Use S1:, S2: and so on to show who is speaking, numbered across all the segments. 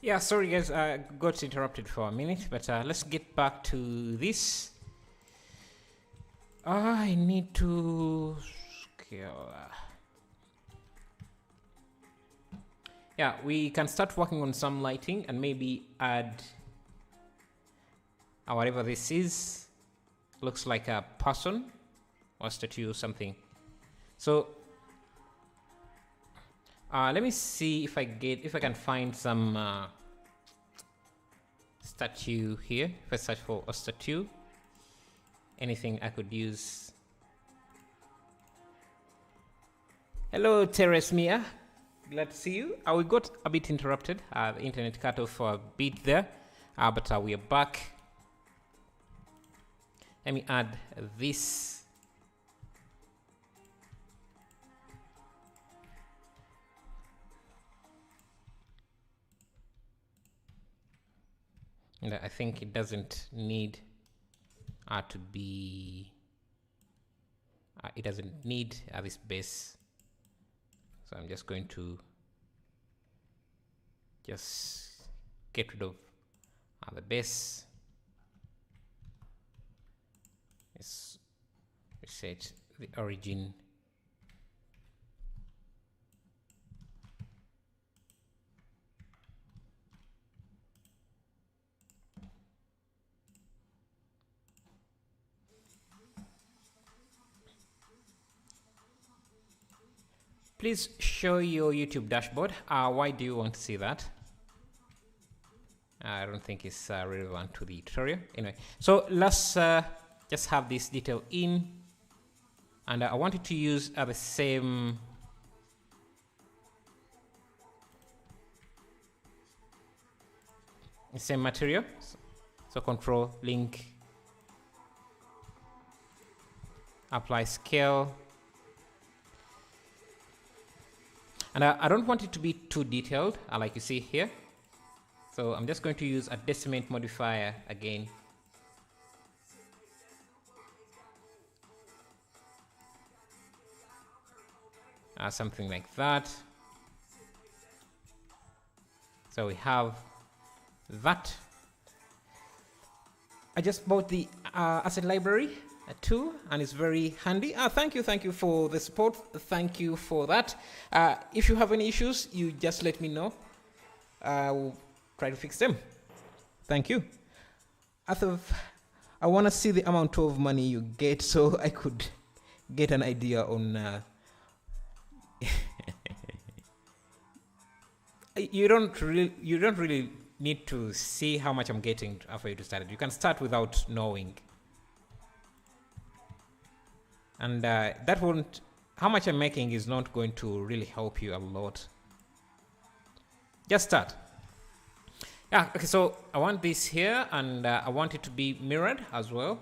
S1: Yeah, sorry guys, I got interrupted for a minute, but let's get back to this. I need to scale. Yeah, we can start working on some lighting and maybe add whatever this is. Looks like a person or statue or something. So let me see if I can find some statue here. If I search for a statue, anything I could use. Hello, Teres Mia. Glad to see you. We got a bit interrupted. The internet cut off for a bit there, but we are back. Let me add this. And I think it doesn't need to be. It doesn't need this base. So I'm just going to just get rid of the base. Let's reset the origin. Please show your YouTube dashboard. Why do you want to see that? I don't think it's relevant to the tutorial. Anyway, so let's just have this detail in, and I wanted to use the same material. So control link, apply scale. And I don't want it to be too detailed, like you see here. So I'm just going to use a decimate modifier again. Something like that. So we have that. I just bought the asset library too, and it's very handy. Thank you for the support. Thank you for that. If you have any issues, you just let me know. I'll try to fix them. Thank you. I want to see the amount of money you get so I could get an idea on you don't really need to see how much I'm getting after you start it. You can start without knowing. And that won't, how much I'm making is not going to really help you a lot. Just start. Yeah, okay, so I want this here, and I want it to be mirrored as well.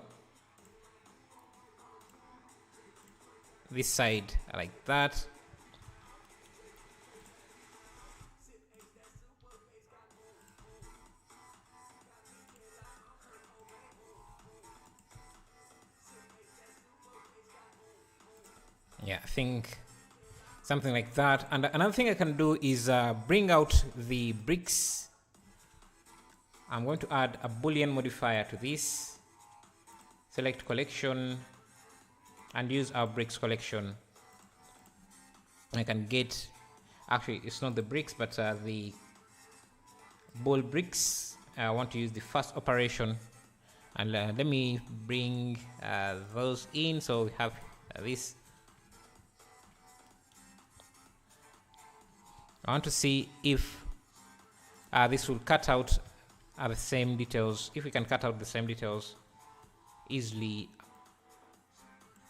S1: This side like that. Yeah, I think something like that. And another thing I can do is bring out the bricks. I'm going to add a Boolean modifier to this. Select collection and use our bricks collection. I can get, actually it's not the bricks, but the bowl bricks. I want to use the first operation. And let me bring those in. So we have this. I want to see if this will cut out the same details. If we can cut out the same details easily,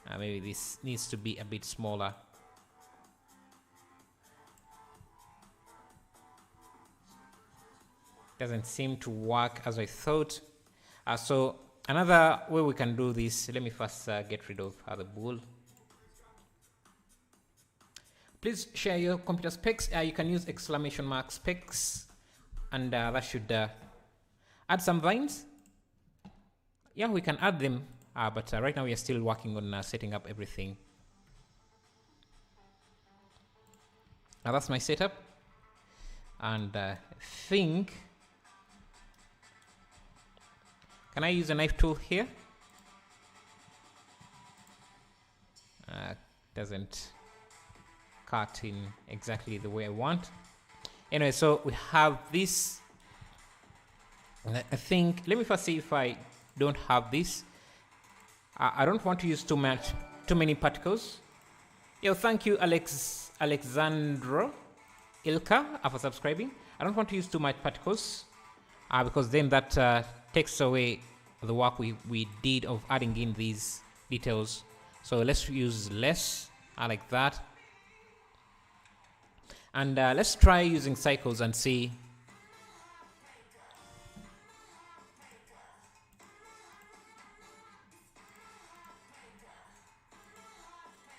S1: maybe this needs to be a bit smaller. Doesn't seem to work as I thought. So another way we can do this, let me first get rid of the bool. Please share your computer specs. You can use exclamation mark specs, and that should add some vines. Yeah, we can add them, but right now we are still working on setting up everything. Now that's my setup. And I think, can I use a knife tool here? Doesn't cut in exactly the way I want. Anyway, so we have this. I think, let me first see if I don't have this. I don't want to use too many particles. Yo, thank you, Alexandro Ilka, for subscribing. I don't want to use too much particles because then that takes away the work we did of adding in these details. So let's use less, like that. And let's try using cycles and see.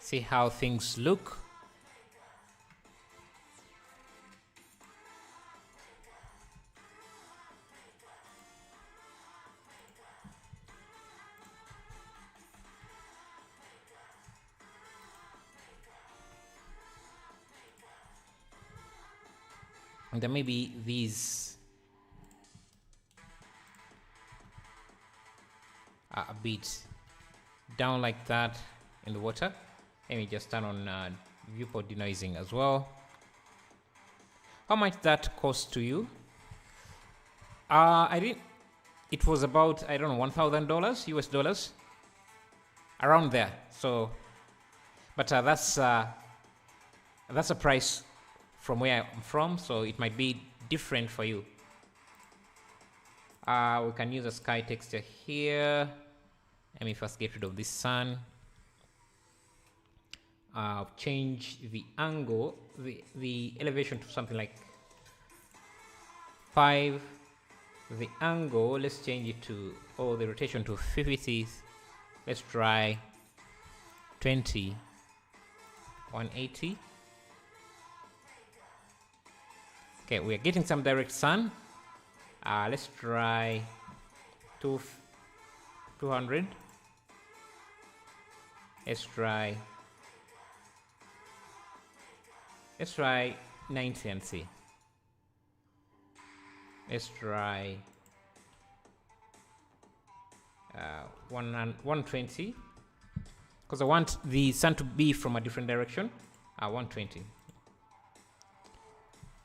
S1: See how things look. And then maybe these are a bit down like that in the water. Let me just turn on viewport denoising as well. How much that cost to you? It was about, I don't know, $1,000 US dollars, around there. So, but that's a price from where I'm from, so it might be different for you. We can use a sky texture here. Let me first get rid of this sun. Change the angle, the elevation to something like 5. The angle, let's change it to, the rotation to 50. Let's try 20, 180. Okay, we are getting some direct sun. Let's try 200. Let's try 90 and see. Let's try 120, because I want the sun to be from a different direction. 120.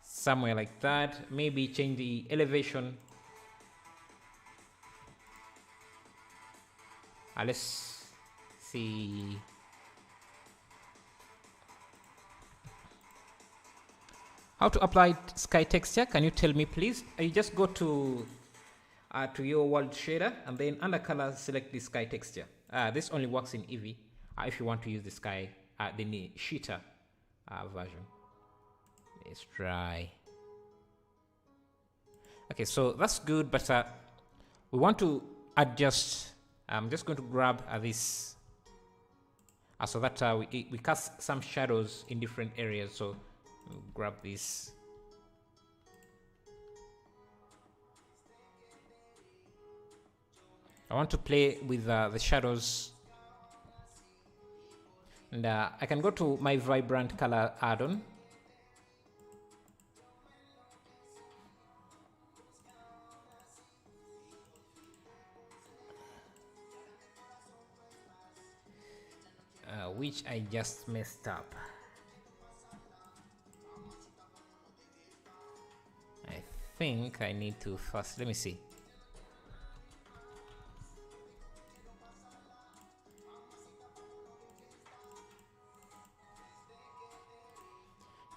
S1: Somewhere like that. Maybe change the elevation. Let's see. How to apply sky texture? Can you tell me, please? You just go to your world shader and then under color select the sky texture. This only works in Eevee. If you want to use the sky, the Sheeta version. Let's try. Okay, so that's good, but we want to adjust. I'm just going to grab this so that we cast some shadows in different areas. So grab this. I want to play with the shadows, and I can go to my vibrant color add-on. Which I just messed up. I think I need to first, let me see.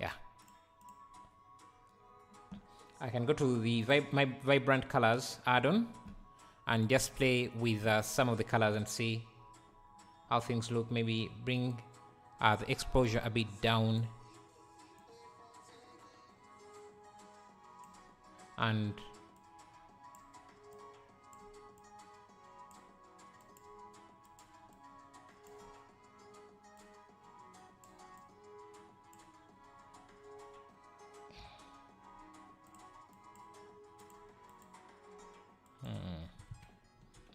S1: Yeah. I can go to the my vibrant colors add-on and just play with some of the colors and see how things look. Maybe bring the exposure a bit down, and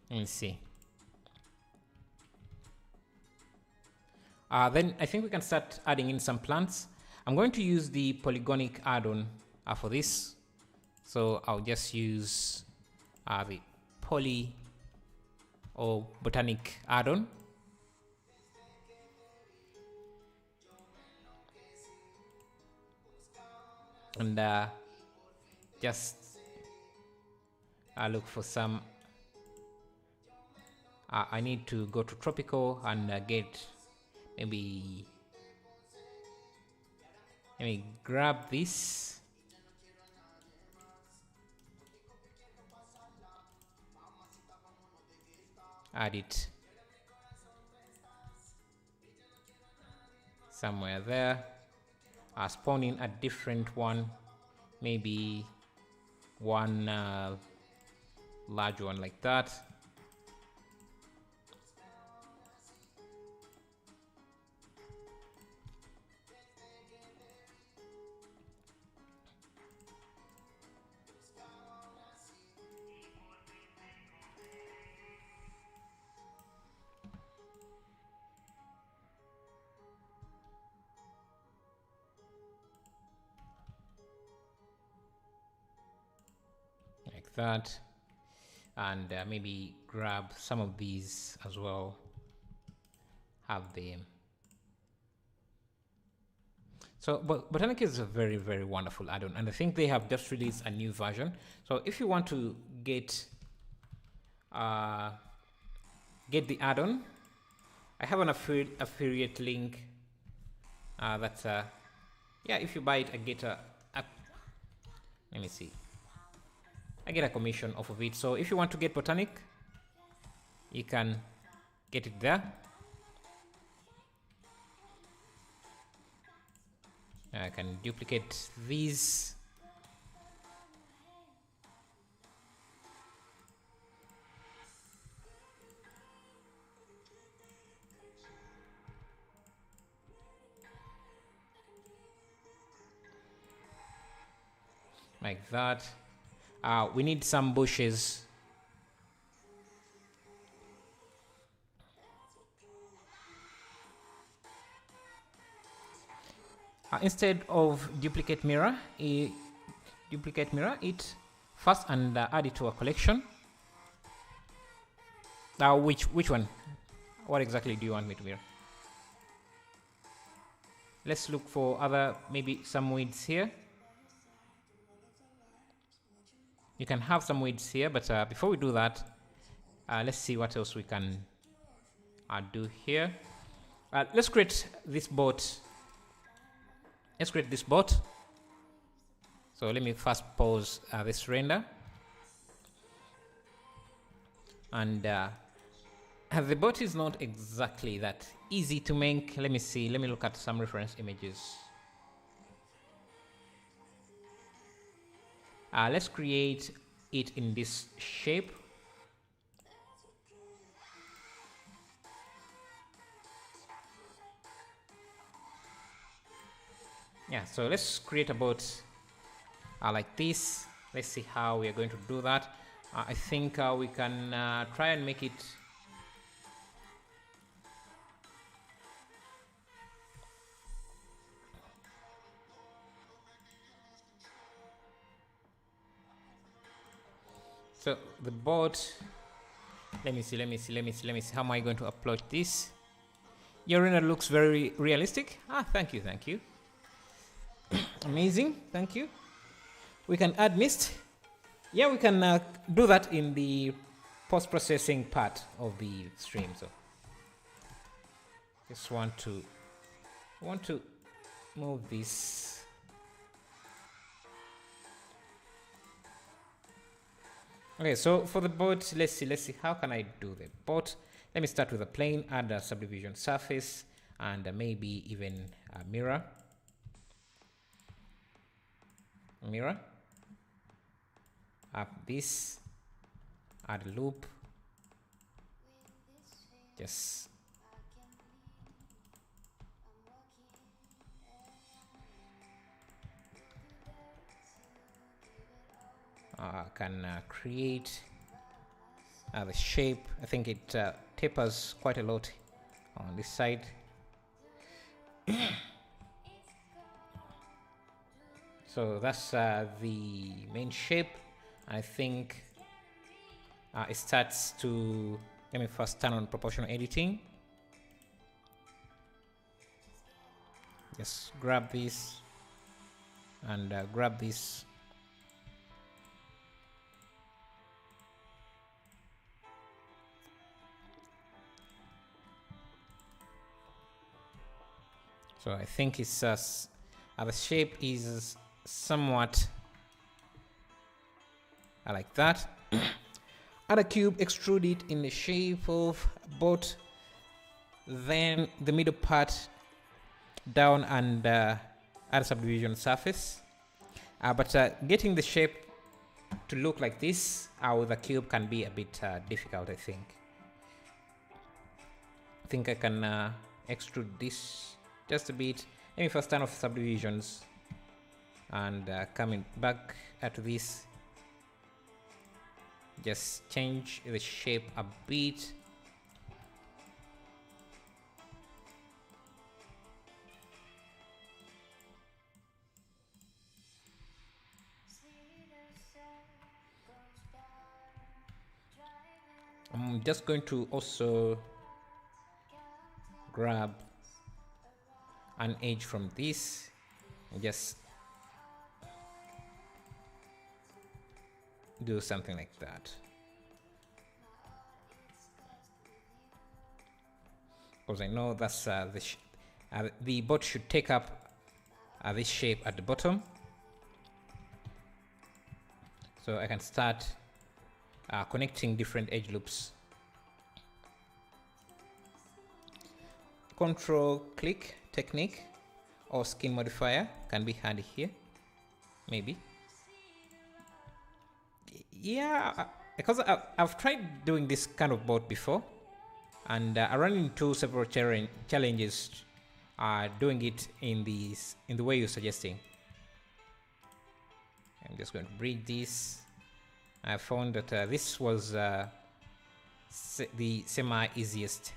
S1: let me see. Then I think we can start adding in some plants. I'm going to use the polygonic add-on for this. So I'll just use the poly or botanic add-on. And just look for some. I need to go to tropical and get maybe. Let me grab this. Add it somewhere there. Spawn in a different one, maybe one large one like that. Like that, and maybe grab some of these as well, have them. So Botanic is a very, very wonderful add-on, and I think they have just released a new version. So if you want to get the add-on, I have an affiliate link. That's yeah, if you buy it, I get a let me see. I get a commission off of it. So if you want to get Botanic, you can get it there. I can duplicate these. Like that. We need some bushes. Instead of duplicate mirror it first and add it to a collection. Which one? What exactly do you want me to mirror? Let's look for other, maybe some weeds here. You can have some weeds here, but before we do that, let's see what else we can do here. Let's create this boat. Let's create this boat. So let me first pause this render. And the boat is not exactly that easy to make. Let me see. Let me look at some reference images. Let's create it in this shape. Yeah, so let's create a boat like this. Let's see how we are going to do that. I think we can try and make it so the boat. Let me see. How am I going to upload this? Your render looks very realistic. Thank you. Amazing, thank you. We can add mist. Yeah, we can do that in the post-processing part of the stream. So just want to move this. Okay, so for the boat, let's see how can I do the boat. Let me start with a plane, add a subdivision surface, and maybe even a mirror. Up this, add a loop, just can create the shape. I think it tapers quite a lot on this side. So that's the main shape. I think it starts to, let me first turn on proportional editing. Just grab this and grab this. So I think it's the shape is somewhat like that. Add a cube, extrude it in the shape of both, then the middle part down, and add a subdivision surface. But getting the shape to look like this with a cube can be a bit difficult, I think. I think I can extrude this just a bit. Let me first turn off subdivisions and coming back at this, just change the shape a bit. I'm just going to also grab an edge from this and just do something like that, because I know that's the bot should take up this shape at the bottom, so I can start connecting different edge loops. Control click technique or skin modifier can be handy here, maybe. Yeah, because I've tried doing this kind of bot before, and I ran into several challenges doing it in the way you're suggesting. I'm just going to breed this. I found that this was the semi-easiest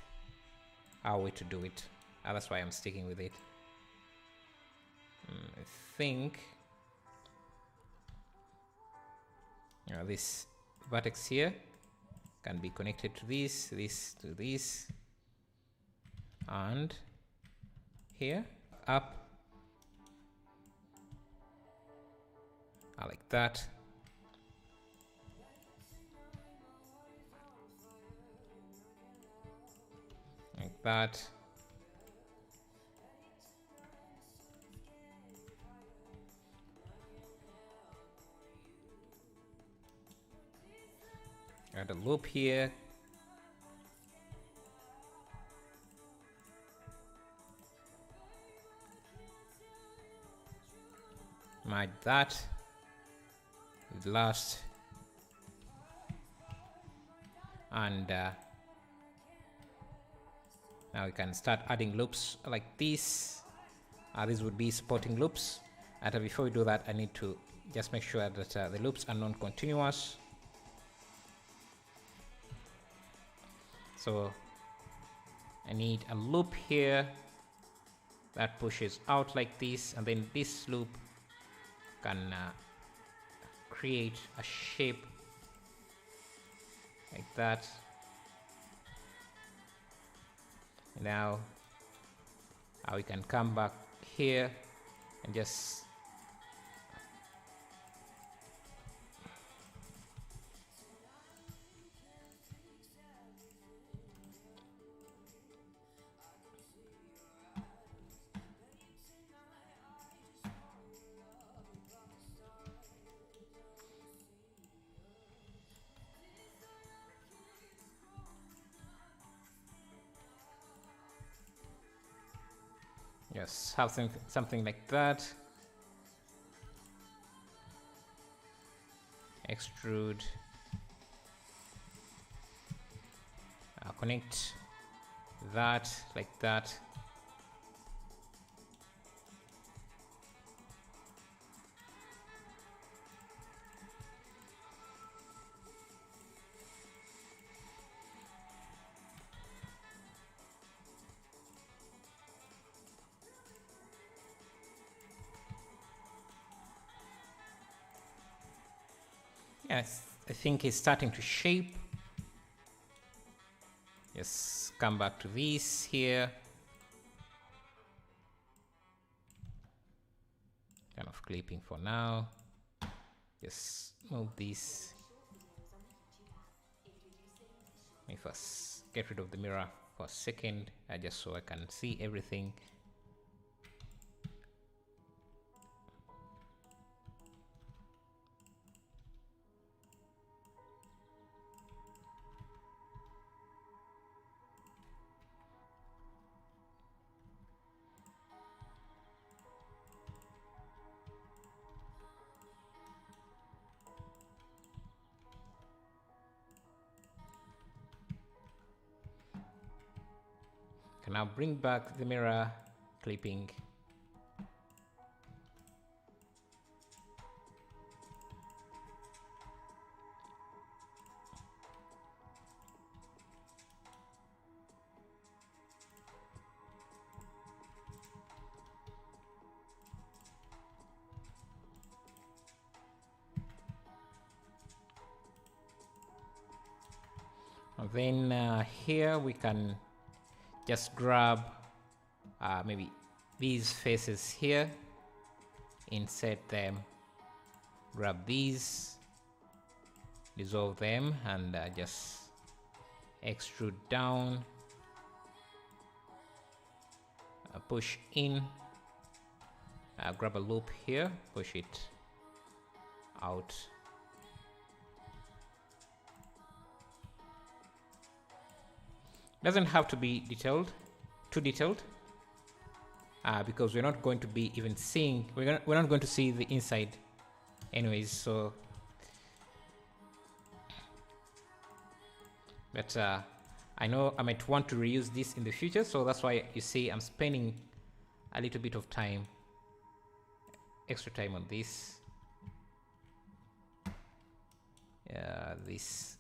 S1: way to do it. That's why I'm sticking with it. I think this vertex here can be connected to this to this, and here up like that. Like that. Add a loop here. Merge that with last, and now we can start adding loops like this. These would be supporting loops. Before we do that, I need to just make sure that the loops are non-continuous. So I need a loop here that pushes out like this, and then this loop can create a shape like that. Now we can come back here and just have something like that. Extrude, connect that like that. Yes, I think it's starting to shape. Just come back to this here. Kind of clipping for now. Just move this. Let me first get rid of the mirror for a second, just so I can see everything. Can now bring back the mirror clipping. And then here we can just grab maybe these faces here, insert them, grab these, dissolve them, and just extrude down, push in, grab a loop here, push it out. Doesn't have to be detailed, too detailed, because we're not going to be even seeing, we're not going to see the inside anyways, so. But I know I might want to reuse this in the future, so that's why you see I'm spending a little bit of time, extra time on this. This.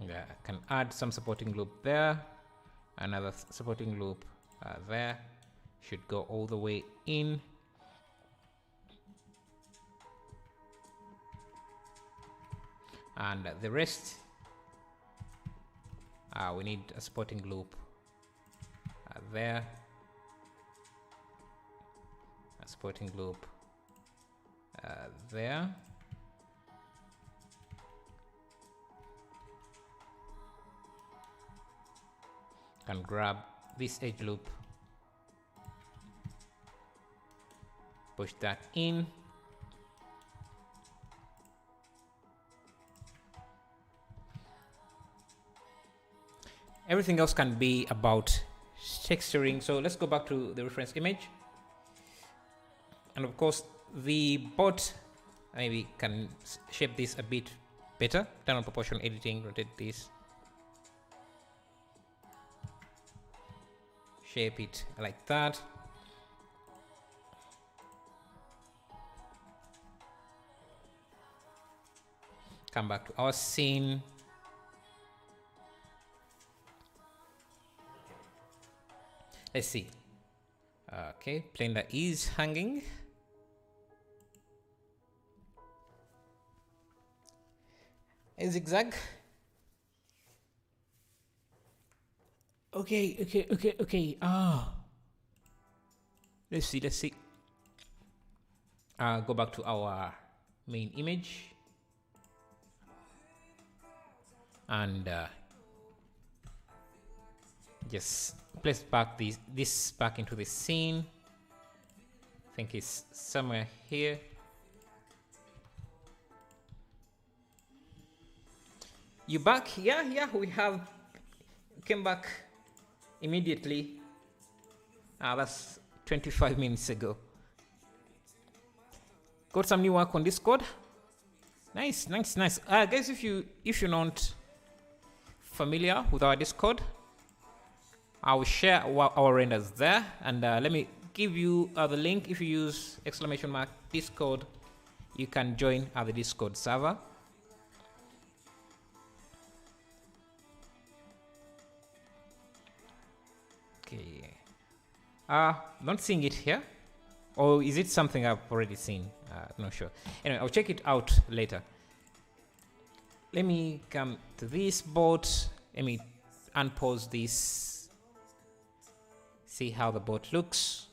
S1: Yeah, I can add some supporting loop there, another supporting loop there, should go all the way in. And the rest, we need a supporting loop there, a supporting loop there. Can grab this edge loop, push that in, everything else can be about texturing. So let's go back to the reference image, and of course the bot maybe can shape this a bit better. Turn on proportional editing, rotate this, shape it like that. Come back to our scene. Let's see. Okay, plane that is hanging. A zigzag. Okay. Let's see. Go back to our main image. And just place back this back into the scene. I think it's somewhere here. You back? Yeah, we have came back immediately. That's 25 minutes ago. Got some new work on Discord. Nice. Guys, if you're not familiar with our Discord, I will share our renders there, and let me give you the link. If you use !Discord, you can join the Discord server. Okay. Not seeing it here. Or is it something I've already seen? Not sure. Anyway, I'll check it out later. Let me come to this boat. Let me unpause this. See how the boat looks.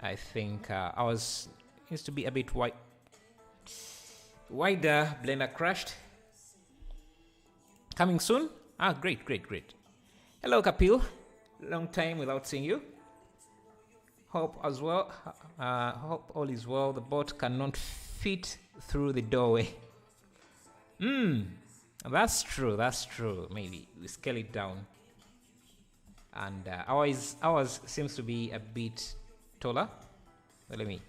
S1: I think ours needs to be a bit wider. Blender crashed. Coming soon? Great. Hello, Kapil. Long time without seeing you. Hope as well. Hope all is well. The boat cannot fit through the doorway. That's true. Maybe we scale it down. And ours seems to be a bit taller. So let me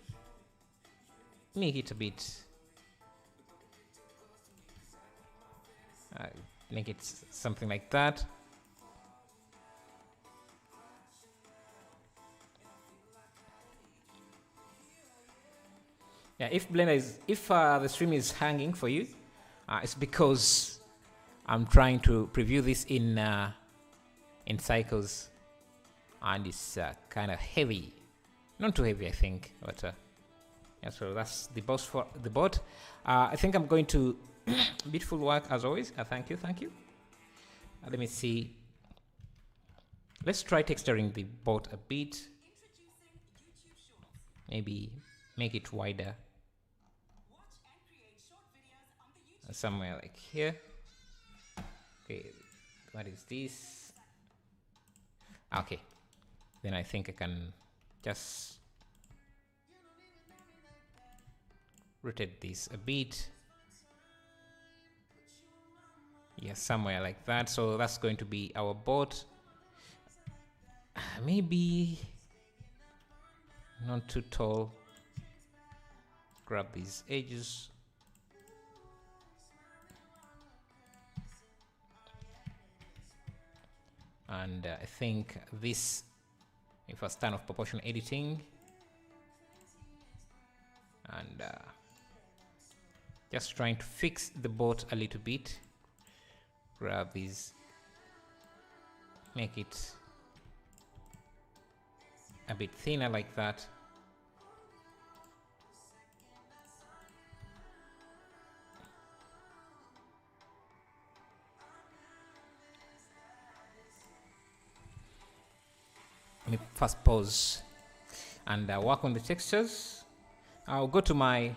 S1: make it a bit. Make it something like that. Yeah, if the stream is hanging for you, it's because I'm trying to preview this in cycles, and it's kind of heavy. Not too heavy, I think, but yeah. So that's the boss for the bot. I think I'm going to beautiful work as always. Thank you. Let me see. Let's try texturing the bot a bit. Maybe make it wider. Somewhere like here. Okay, what is this? Okay, then I think I can just rotate this a bit. Yeah, somewhere like that. So that's going to be our boat. Maybe not too tall. Grab these edges. And I think this, if I turn off proportional editing, and just trying to fix the boat a little bit. Grab these, make it a bit thinner like that. Let me first pause and work on the textures. I'll go to my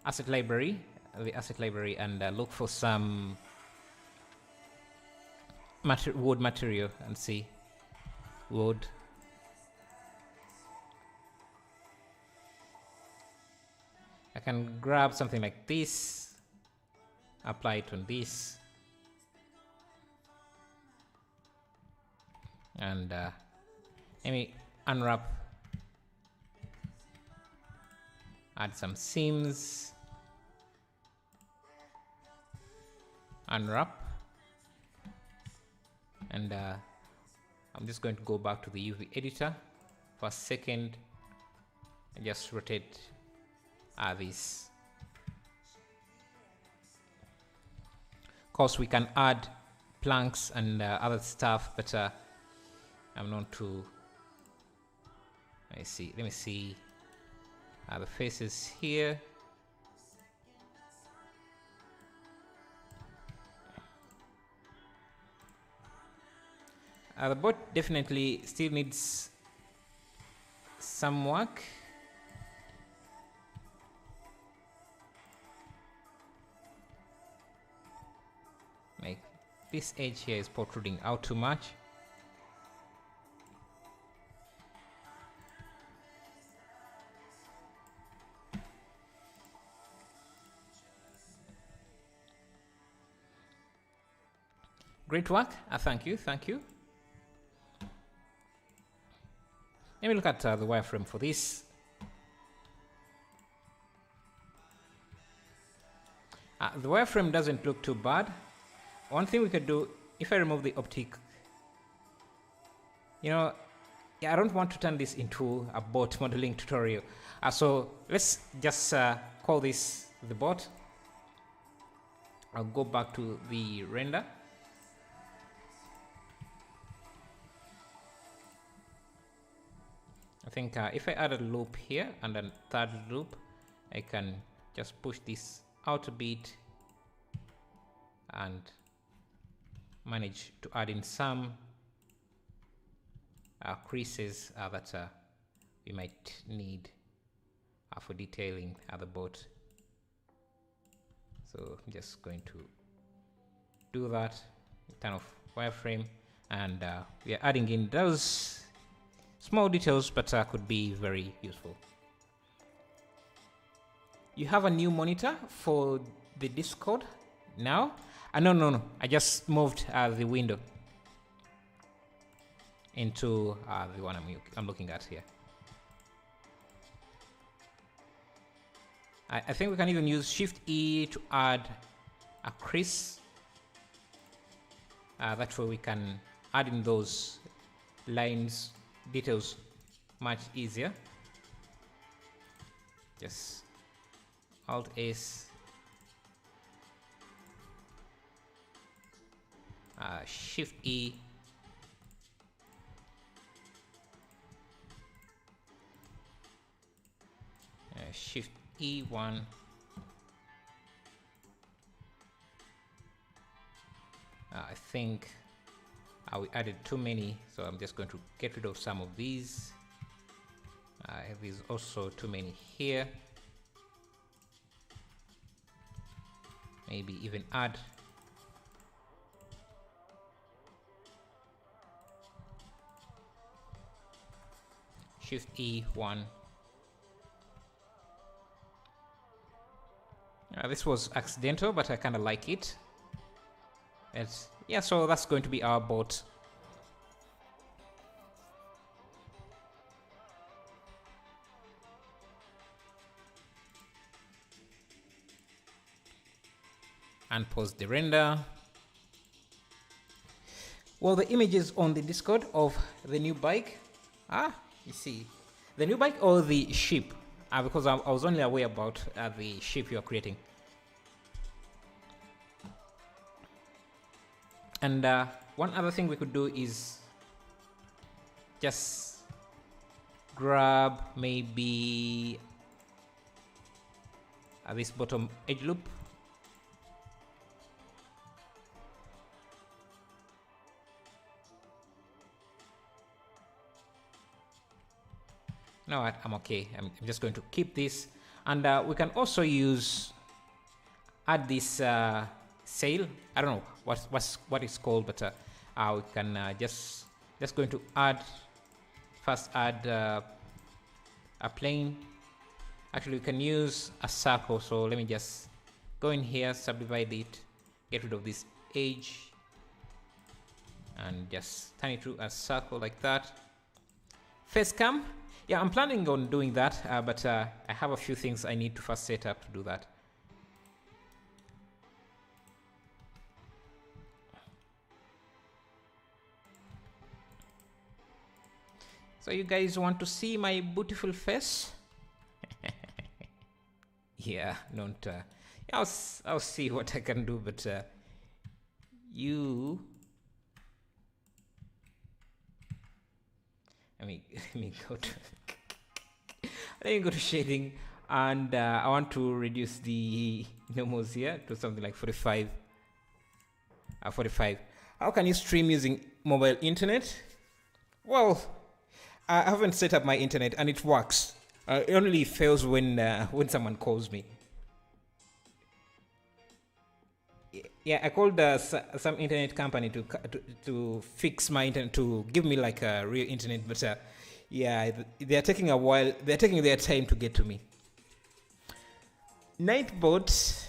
S1: asset library, and look for some wood material and see wood. I can grab something like this, apply it on this, and let me unwrap, add some seams, unwrap, and I'm just going to go back to the UV editor for a second and just rotate this. Of course, we can add planks and other stuff, but I'm not too. Let me see the faces here. The boat definitely still needs some work. Like this edge here is protruding out too much. Great work. Thank you. Let me look at the wireframe for this. The wireframe doesn't look too bad. One thing we could do, if I remove the optic, you know, Yeah, I don't want to turn this into a bot modeling tutorial. So let's just call this the bot. I'll go back to the render. I think if I add a loop here and a third loop, I can just push this out a bit and manage to add in some creases that we might need for detailing the bot. So I'm just going to do that, turn off wireframe, and we are adding in those small details, but could be very useful. You have a new monitor for the Discord now? No, I just moved the window into the one I'm looking at here. I think we can even use Shift E to add a crease. That way we can add in those lines, details much easier. Just Alt S, Shift E, Shift E1, I think we added too many, so I'm just going to get rid of some of these. There's also too many here. Maybe even add Shift E1. This was accidental, but I kind of like it. Yeah, so that's going to be our bot. And pause the render. Well, the images on the Discord of the new bike. You see, the new bike or the ship? Because I was only aware about the ship you're creating. And one other thing we could do is just grab maybe this bottom edge loop. No, I'm okay. I'm just going to keep this, and we can also add this sail. I don't know what it's called, but we can just going to add a plane. Actually, we can use a circle. So let me just go in here, subdivide it, get rid of this edge, and just turn it to a circle like that. Face cam. Yeah, I'm planning on doing that, but I have a few things I need to first set up to do that. So you guys want to see my beautiful face? Yeah, don't. I'll see what I can do, but you. Let me go to let me go to shading, and I want to reduce the normals here to something like 45. 45. How can you stream using mobile internet? Well, I haven't set up my internet and it works. It only fails when someone calls me. Yeah, I called some internet company to fix my internet, to give me like a real internet, but yeah, they're taking a while. They're taking their time to get to me. Nightbot,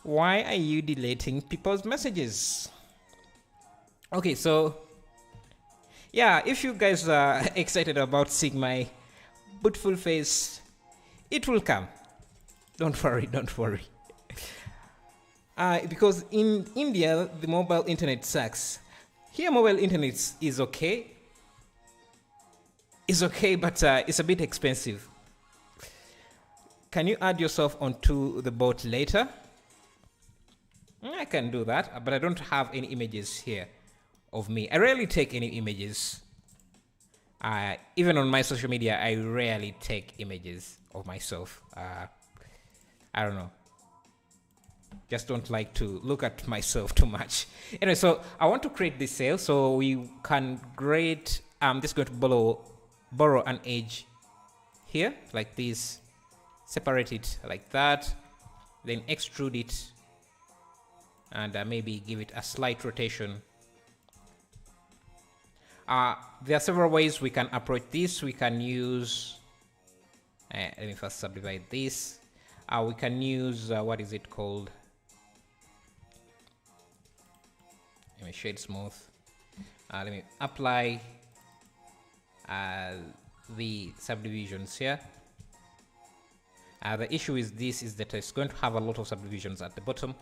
S1: why are you deleting people's messages? Okay, so yeah, if you guys are excited about seeing my beautiful face, it will come. Don't worry, don't worry. Because in India, the mobile internet sucks. Here, mobile internet is okay. is okay, but it's a bit expensive. Can you add yourself onto the boat later? I can do that, but I don't have any images here of me. I rarely take any images. Even on my social media, I rarely take images of myself. I don't know. Just don't like to look at myself too much. Anyway, so I want to create this sail, so we can create, I'm just going to borrow an edge here, like this, separate it like that, then extrude it, and maybe give it a slight rotation. There are several ways we can approach this. We can use, let me first subdivide this. We can use, what is it called? Let me shade smooth. Let me apply the subdivisions here. The issue is this is that it's going to have a lot of subdivisions at the bottom.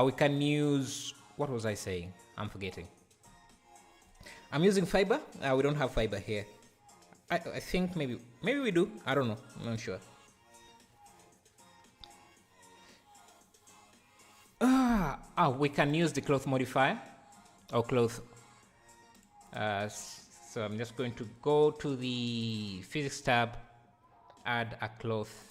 S1: We can use, what was I saying? I'm forgetting. I'm using fiber. We don't have fiber here. I think maybe we do. I don't know. I'm not sure. We can use the cloth modifier or cloth. So I'm just going to go to the physics tab, add a cloth.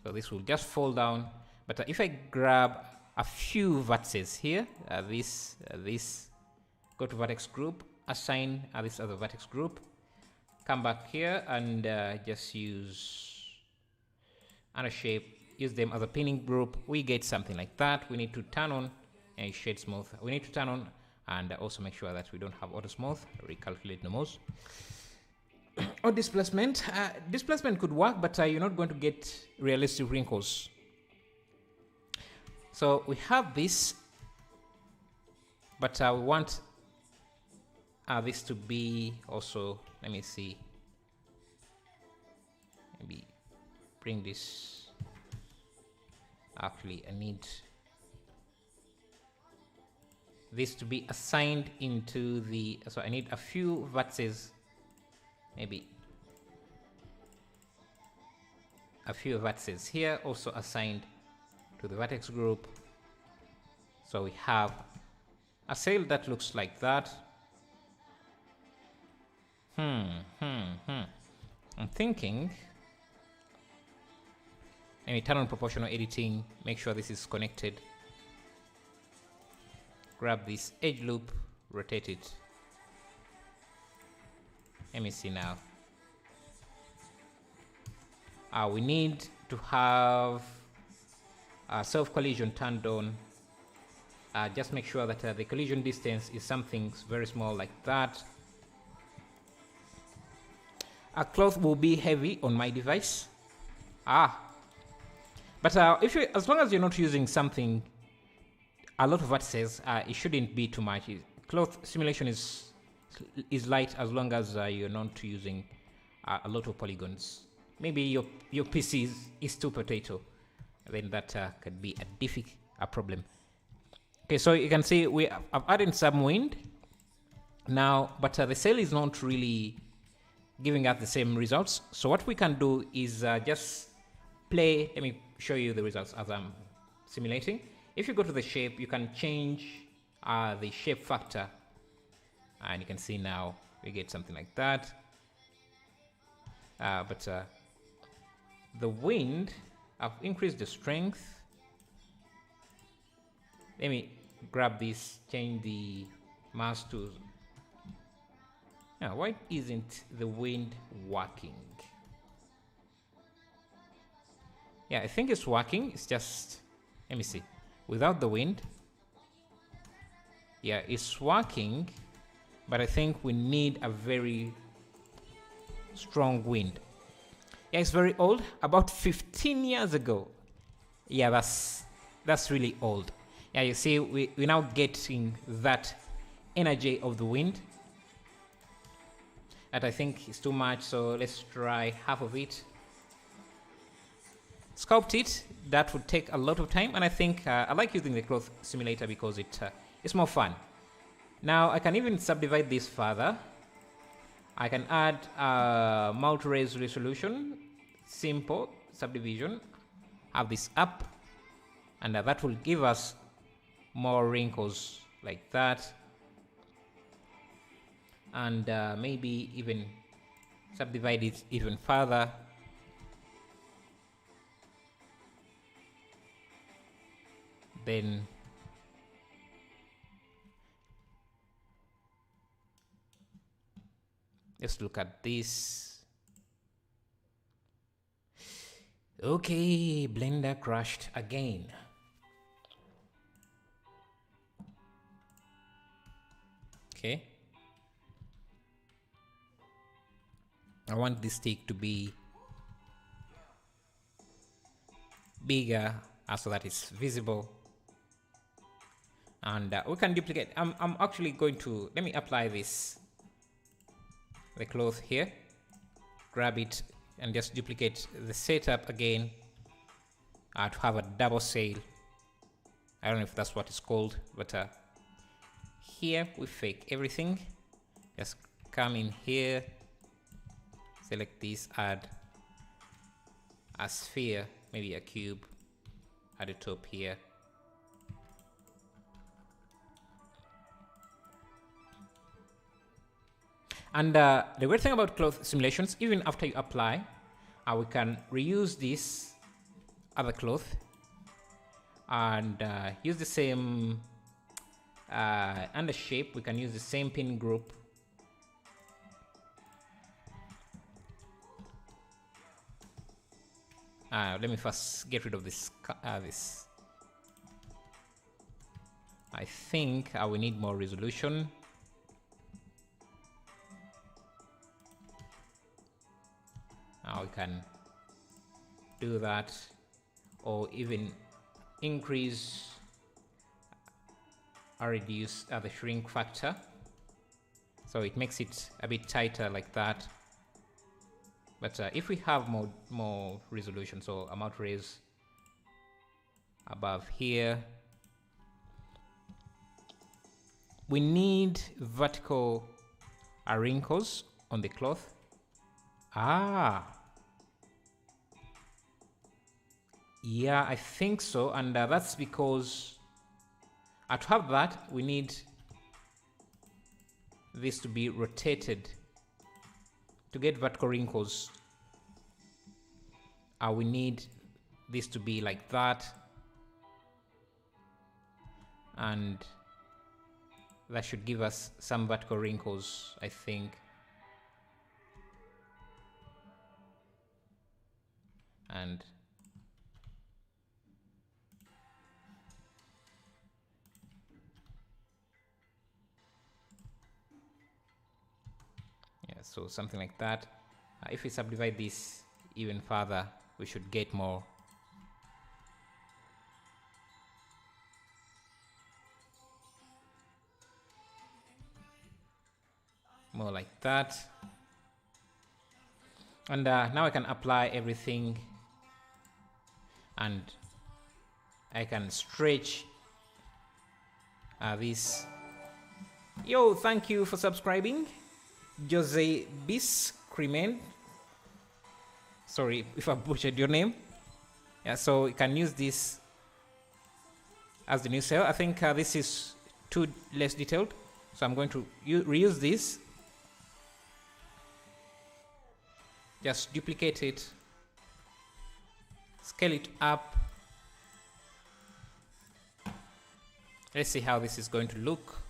S1: So this will just fall down. But if I grab a few vertices here, this, go to vertex group, assign this other vertex group, come back here and just use another shape. Use them as a pinning group. We get something like that. We need to turn on and shade smooth. We need to turn on and also make sure that we don't have auto smooth. Recalculate the most. Or displacement. Displacement could work, but you're not going to get realistic wrinkles. So we have this, but we want this to be also, let me see. Maybe bring this. Actually, I need this to be assigned into the, so I need a few vertices, maybe a few vertices here also assigned to the vertex group. So we have a sail that looks like that. I'm thinking, let me turn on proportional editing, make sure this is connected. Grab this edge loop, rotate it. Let me see now. We need to have self collision turned on. Just make sure that the collision distance is something very small like that. A cloth will be heavy on my device. But as long as you're not using something, a lot of vertices, it shouldn't be too much. Cloth simulation is light as long as you're not using a lot of polygons. Maybe your PC is too potato, then that could be a problem. Okay, so you can see I've added some wind now, but the sail is not really giving us the same results. So what we can do is just play. Let me show you the results as I'm simulating. If you go to the shape, you can change the shape factor, and you can see now we get something like that. But the wind, I've increased the strength. Let me grab this, change the mass to. Now, why isn't the wind working? Yeah, I think it's working. It's just, let me see. Without the wind, yeah, it's working, but I think we need a very strong wind. Yeah, it's very old, about 15 years ago. Yeah, that's really old. Yeah, you see, we're now getting that energy of the wind. That I think is too much, so let's try half of it. Sculpt it. That would take a lot of time, and I think I like using the cloth simulator because it's more fun. Now I can even subdivide this further. I can add multi-res resolution, simple subdivision, have this up, and that will give us more wrinkles like that, and maybe even subdivide it even further. Then let's look at this. Okay, Blender crashed again. Okay. I want this stick to be bigger so that it's visible. And we can duplicate. I'm actually going to, let me apply this, the cloth here, grab it and just duplicate the setup again to have a double sail. I don't know if that's what it's called, but here we fake everything. Just come in here, select this, add a sphere, maybe a cube at the top here. And the great thing about cloth simulations, even after you apply, we can reuse this other cloth and use the same under shape. We can use the same pin group. Let me first get rid of this. I think we need more resolution. We can do that, or even increase or reduce the shrink factor, so it makes it a bit tighter like that. But if we have more resolution, so I'm out raise above here, we need vertical wrinkles on the cloth. Yeah, I think so, and that's because to have that, we need this to be rotated. To get vertical wrinkles, we need this to be like that, and that should give us some vertical wrinkles, I think. And yeah, so something like that. If we subdivide this even further, we should get more. More like that. And now I can apply everything, and I can stretch this. Yo, thank you for subscribing, Jose Biscrimen. Sorry if I butchered your name. Yeah, so you can use this as the new cell. I think this is too less detailed, so I'm going to reuse this. Just duplicate it, scale it up. Let's see how this is going to look.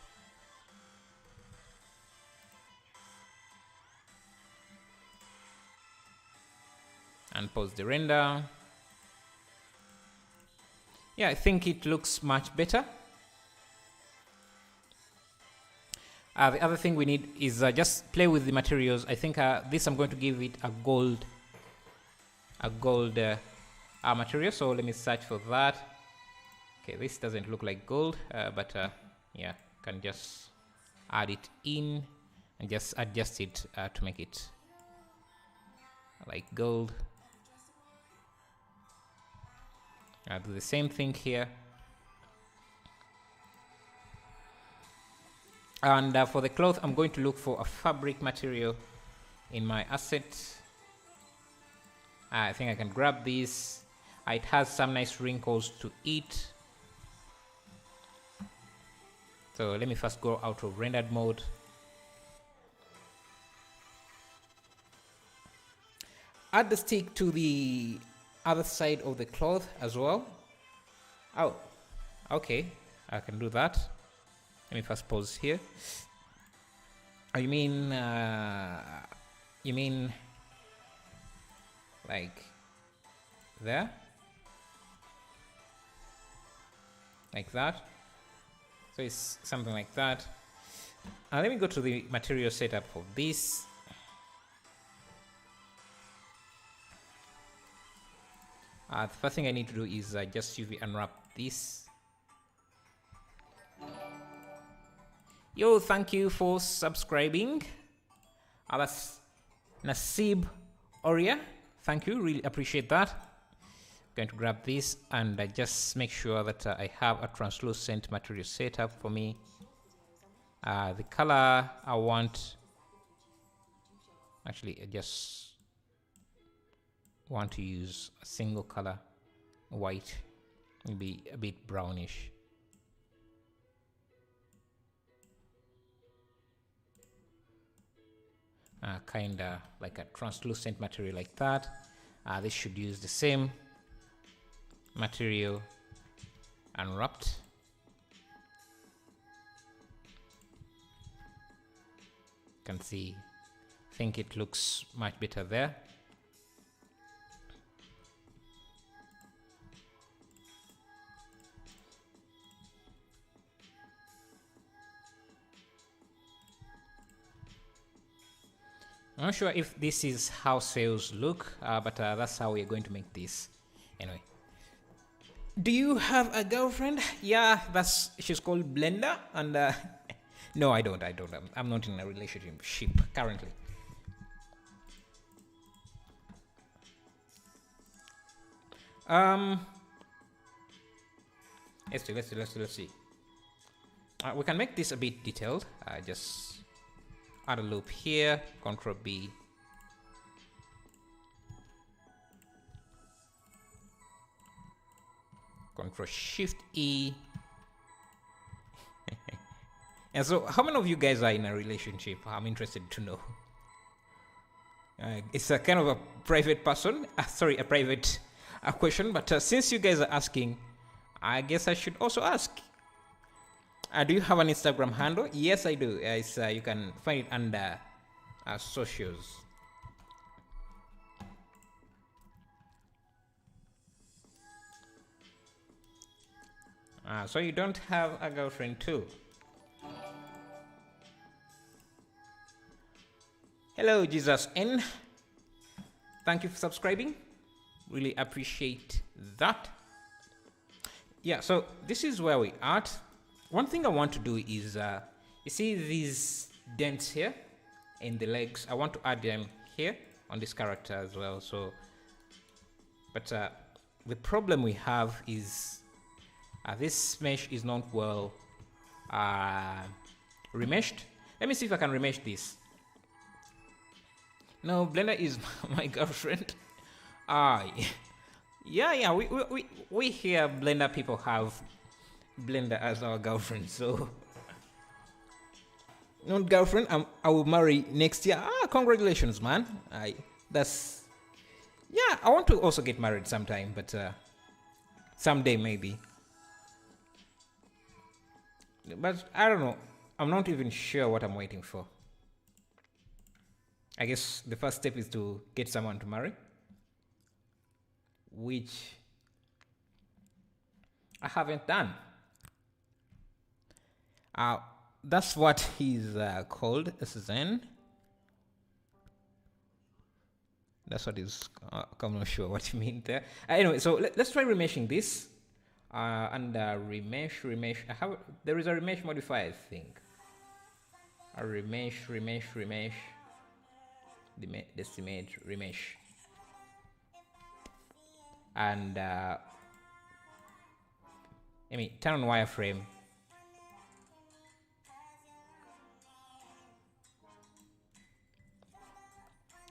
S1: And pause the render. Yeah, I think it looks much better. The other thing we need is just play with the materials. I think this I'm going to give it a gold material. So let me search for that. Okay, this doesn't look like gold, but yeah, can just add it in and just adjust it to make it like gold. I'll do the same thing here. And for the cloth, I'm going to look for a fabric material. in my asset. I think I can grab this. It has some nice wrinkles to it. So let me first go out of rendered mode. Add the stick to the other side of the cloth as well. Oh, okay, I can do that. Let me first pause here. Oh, you mean like there? Like that? So it's something like that. Let me go to the material setup for this. The first thing I need to do is just UV unwrap this. Yo, thank you for subscribing. That's Nasib Oria. Thank you, really appreciate that. Going to grab this and just make sure that I have a translucent material setup for me. The color I want, actually I just want to use a single color, white, maybe a bit brownish. Kinda like a translucent material like that. This should use the same material unwrapped. You can see, I think it looks much better there. I'm not sure if this is how sales look, but that's how we're going to make this. Anyway. Do you have a girlfriend? Yeah, she's called Blender, and no, I don't. I'm not in a relationship currently. Let's see. We can make this a bit detailed. Just add a loop here, Control B. Control Shift E. And so, how many of you guys are in a relationship? I'm interested to know. It's a kind of a private person. Sorry, a private question. But since you guys are asking, I guess I should also ask. Do you have an Instagram handle? Yes, I do. You can find it under socials. So you don't have a girlfriend too? Hello, Jesus N. Thank you for subscribing. Really appreciate that. Yeah, so this is where we are at. One thing I want to do is, you see these dents here in the legs? I want to add them here on this character as well. So, but the problem we have is this mesh is not well remeshed. Let me see if I can remesh this. No, Blender is my girlfriend. Yeah, we here Blender people have Blender as our girlfriend, so not girlfriend. I will marry next year. Congratulations, man. I want to also get married sometime, but someday maybe. But I don't know. I'm not even sure what I'm waiting for. I guess the first step is to get someone to marry, which I haven't done. That's what he's called, Zen. That's what he's. I'm not sure what you mean there. Anyway, so let's try remeshing this. And remesh. There is a remesh modifier, I think. A remesh. Decimate, remesh. And turn on wireframe.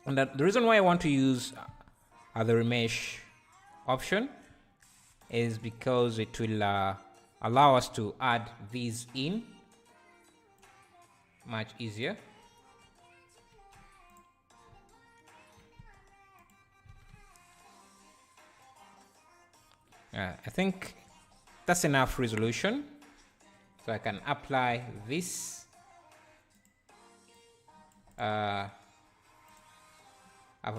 S1: And the reason why I want to use the remesh option is because it will allow us to add these in much easier. I think that's enough resolution, so I can apply this. For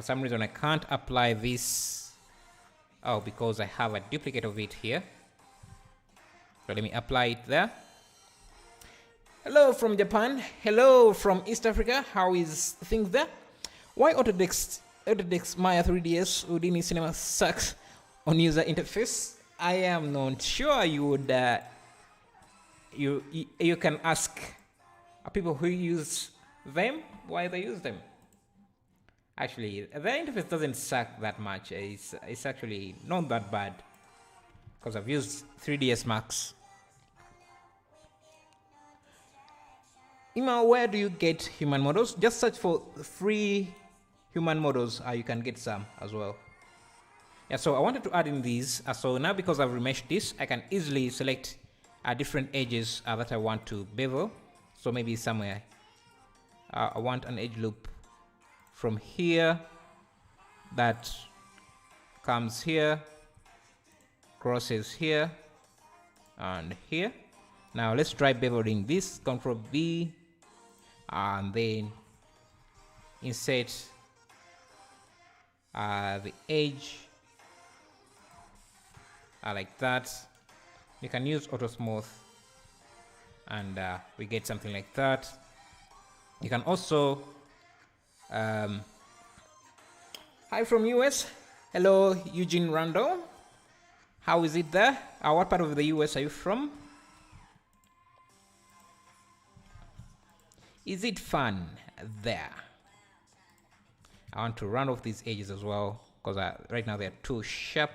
S1: some reason I can't apply this. Oh, because I have a duplicate of it here. So let me apply it there. Hello from Japan. Hello from East Africa. How is things there? Why Autodesk Maya 3ds Houdini Cinema sucks on user interface? I am not sure. You would you can ask people who use them why they use them. Actually, the interface doesn't suck that much. It's actually not that bad because I've used 3ds Max. Ima, where do you get human models? Just search for free human models. You can get some as well. Yeah, so I wanted to add in these. So now because I've remeshed this, I can easily select different edges that I want to bevel. So maybe somewhere I want an edge loop from here that comes here, crosses here, and here. Now let's try beveling this. Control B, and then insert the edge like that. You can use auto smooth, and we get something like that. You can also hi from US. Hello Eugene Randall. How is it there? What part of the US are you from? Is it fun there? I want to round off these edges as well because right now they're too sharp.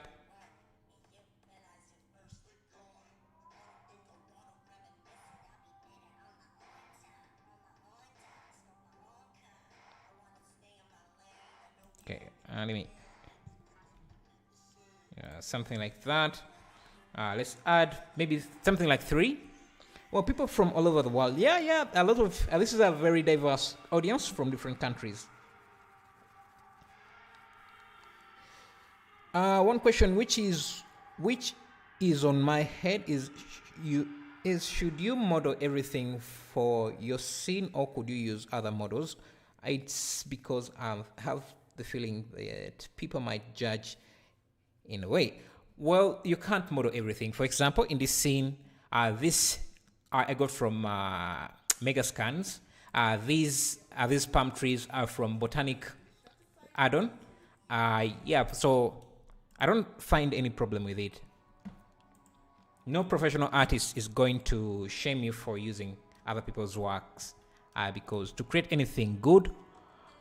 S1: Okay, let me something like that. Let's add maybe something like 3. Well, people from all over the world. Yeah, a lot of this is a very diverse audience from different countries. One question which is on my head is should you model everything for your scene, or could you use other models? It's because I have the feeling that people might judge in a way. Well, you can't model everything. For example, in this scene, this I got from Megascans. These palm trees are from Botanic addon. Yeah, so I don't find any problem with it. No professional artist is going to shame you for using other people's works, because to create anything good,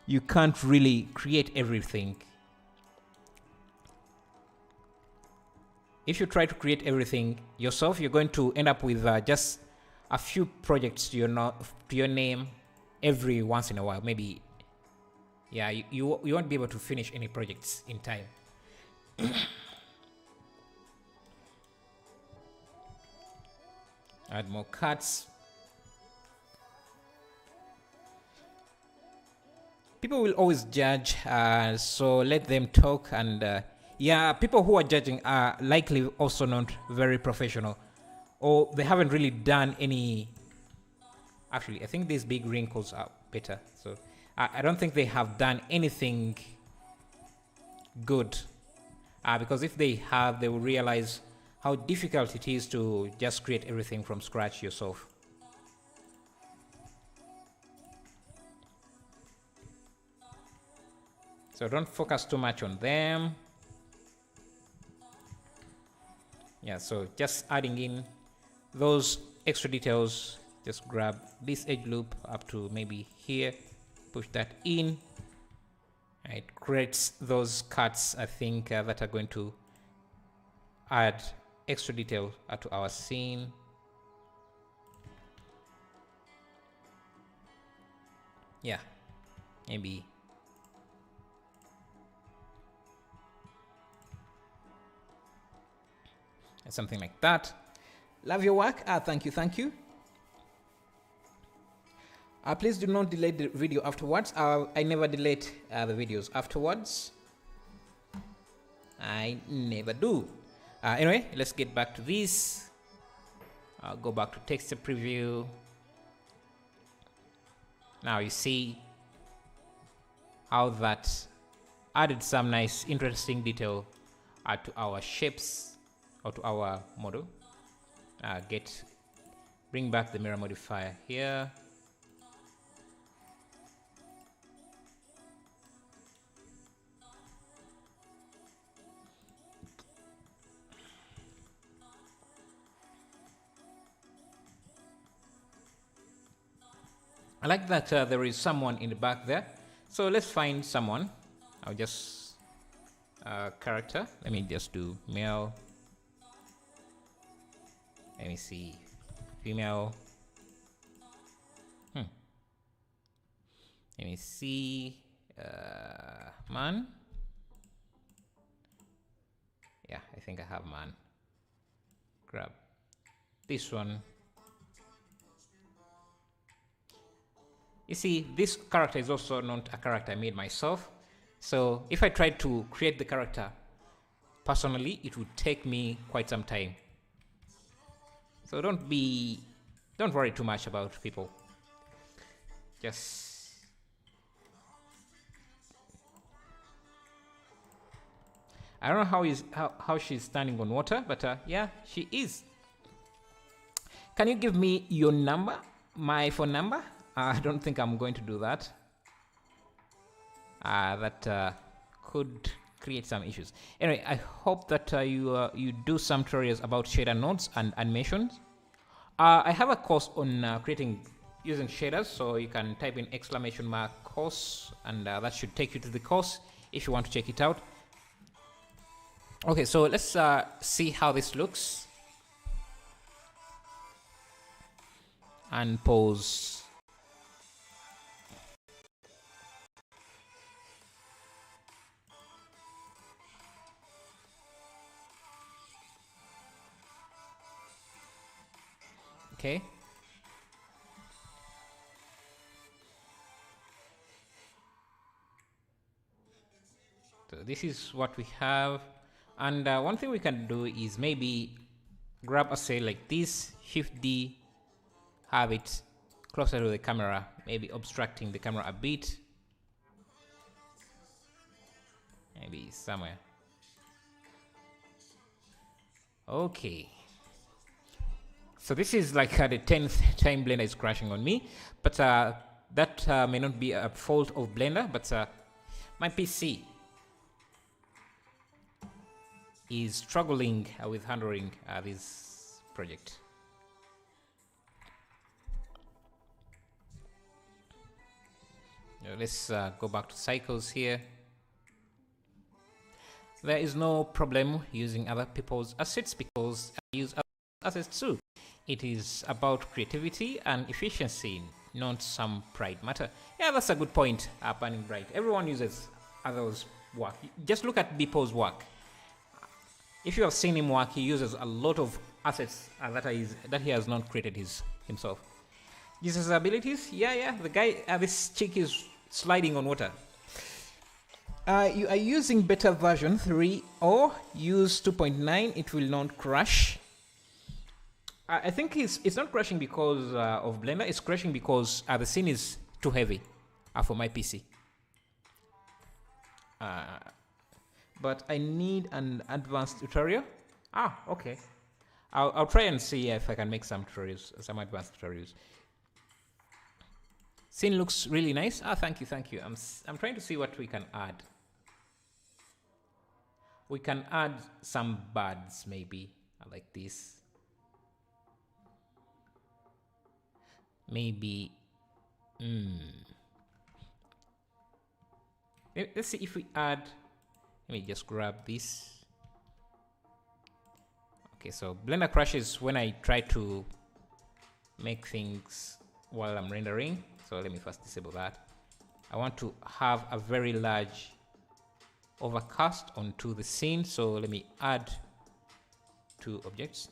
S1: you can't really create everything. If you try to create everything yourself, you're going to end up with just a few projects to your name every once in a while. Maybe, yeah, you won't be able to finish any projects in time. Add more cuts. People will always judge, so let them talk. And yeah, people who are judging are likely also not very professional, or they haven't really done any. Actually, I think these big wrinkles are better. So I don't think they have done anything good, because if they have, they will realize how difficult it is to just create everything from scratch yourself. So don't focus too much on them. Yeah, so just adding in those extra details. Just grab this edge loop up to maybe here, push that in. It creates those cuts, I think, that are going to add extra detail to our scene. Yeah, maybe something like that. Love your work. Thank you, thank you. Please do not delete the video afterwards. I never delete the videos afterwards. I never do. Anyway, let's get back to this. I'll go back to texture preview. Now you see how that added some nice, interesting detail to our shapes or to our model. Bring back the mirror modifier here. I like that there is someone in the back there. So let's find someone. I'll just character. Let me just do male. Let me see, female. Let me see, man. Yeah, I think I have man. Grab this one. You see, this character is also not a character I made myself. So if I tried to create the character personally, it would take me quite some time. So don't worry too much about people. Just I don't know how she's standing on water, but yeah, she is. Can you give me your number, my phone number? I don't think I'm going to do that. That could create some issues. Anyway, I hope that you do some tutorials about shader nodes and animations. I have a course on creating using shaders, so you can type in ! course, and that should take you to the course if you want to check it out. Okay, so let's see how this looks. And pause. Okay. So this is what we have. And one thing we can do is maybe grab a cell like this, Shift D, have it closer to the camera, maybe obstructing the camera a bit. Maybe somewhere. Okay. So this is like the 10th time Blender is crashing on me, but that may not be a fault of Blender, but my PC is struggling with handling this project. Now let's go back to cycles here. There is no problem using other people's assets because I use other assets too. It is about creativity and efficiency, not some pride matter. Yeah, that's a good point, Burning Bright. Everyone uses others' work. Just look at Bepo's work. If you have seen him work, he uses a lot of assets that he has not created himself. Uses abilities? Yeah, the guy, this chick is sliding on water. You are using beta version 3 or use 2.9, it will not crash. I think it's not crashing because of Blender, it's crashing because the scene is too heavy for my PC. But I need an advanced tutorial. Okay. I'll try and see if I can make some tutorials, some advanced tutorials. Scene looks really nice. Thank you. I'm trying to see what we can add. We can add some birds, maybe, like this. Maybe. Let's see if we add. Let me just grab this. Okay, so Blender crashes when I try to make things while I'm rendering. So let me first disable that. I want to have a very large overcast onto the scene. So let me add two objects.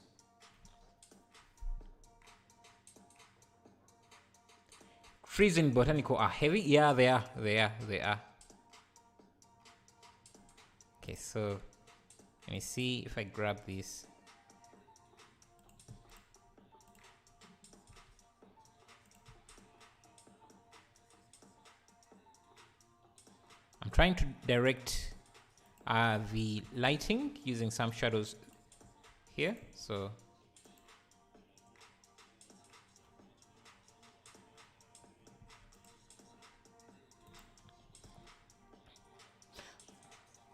S1: Trees in botanical are heavy. Yeah, they are. Okay, so let me see if I grab this. I'm trying to direct the lighting using some shadows here. So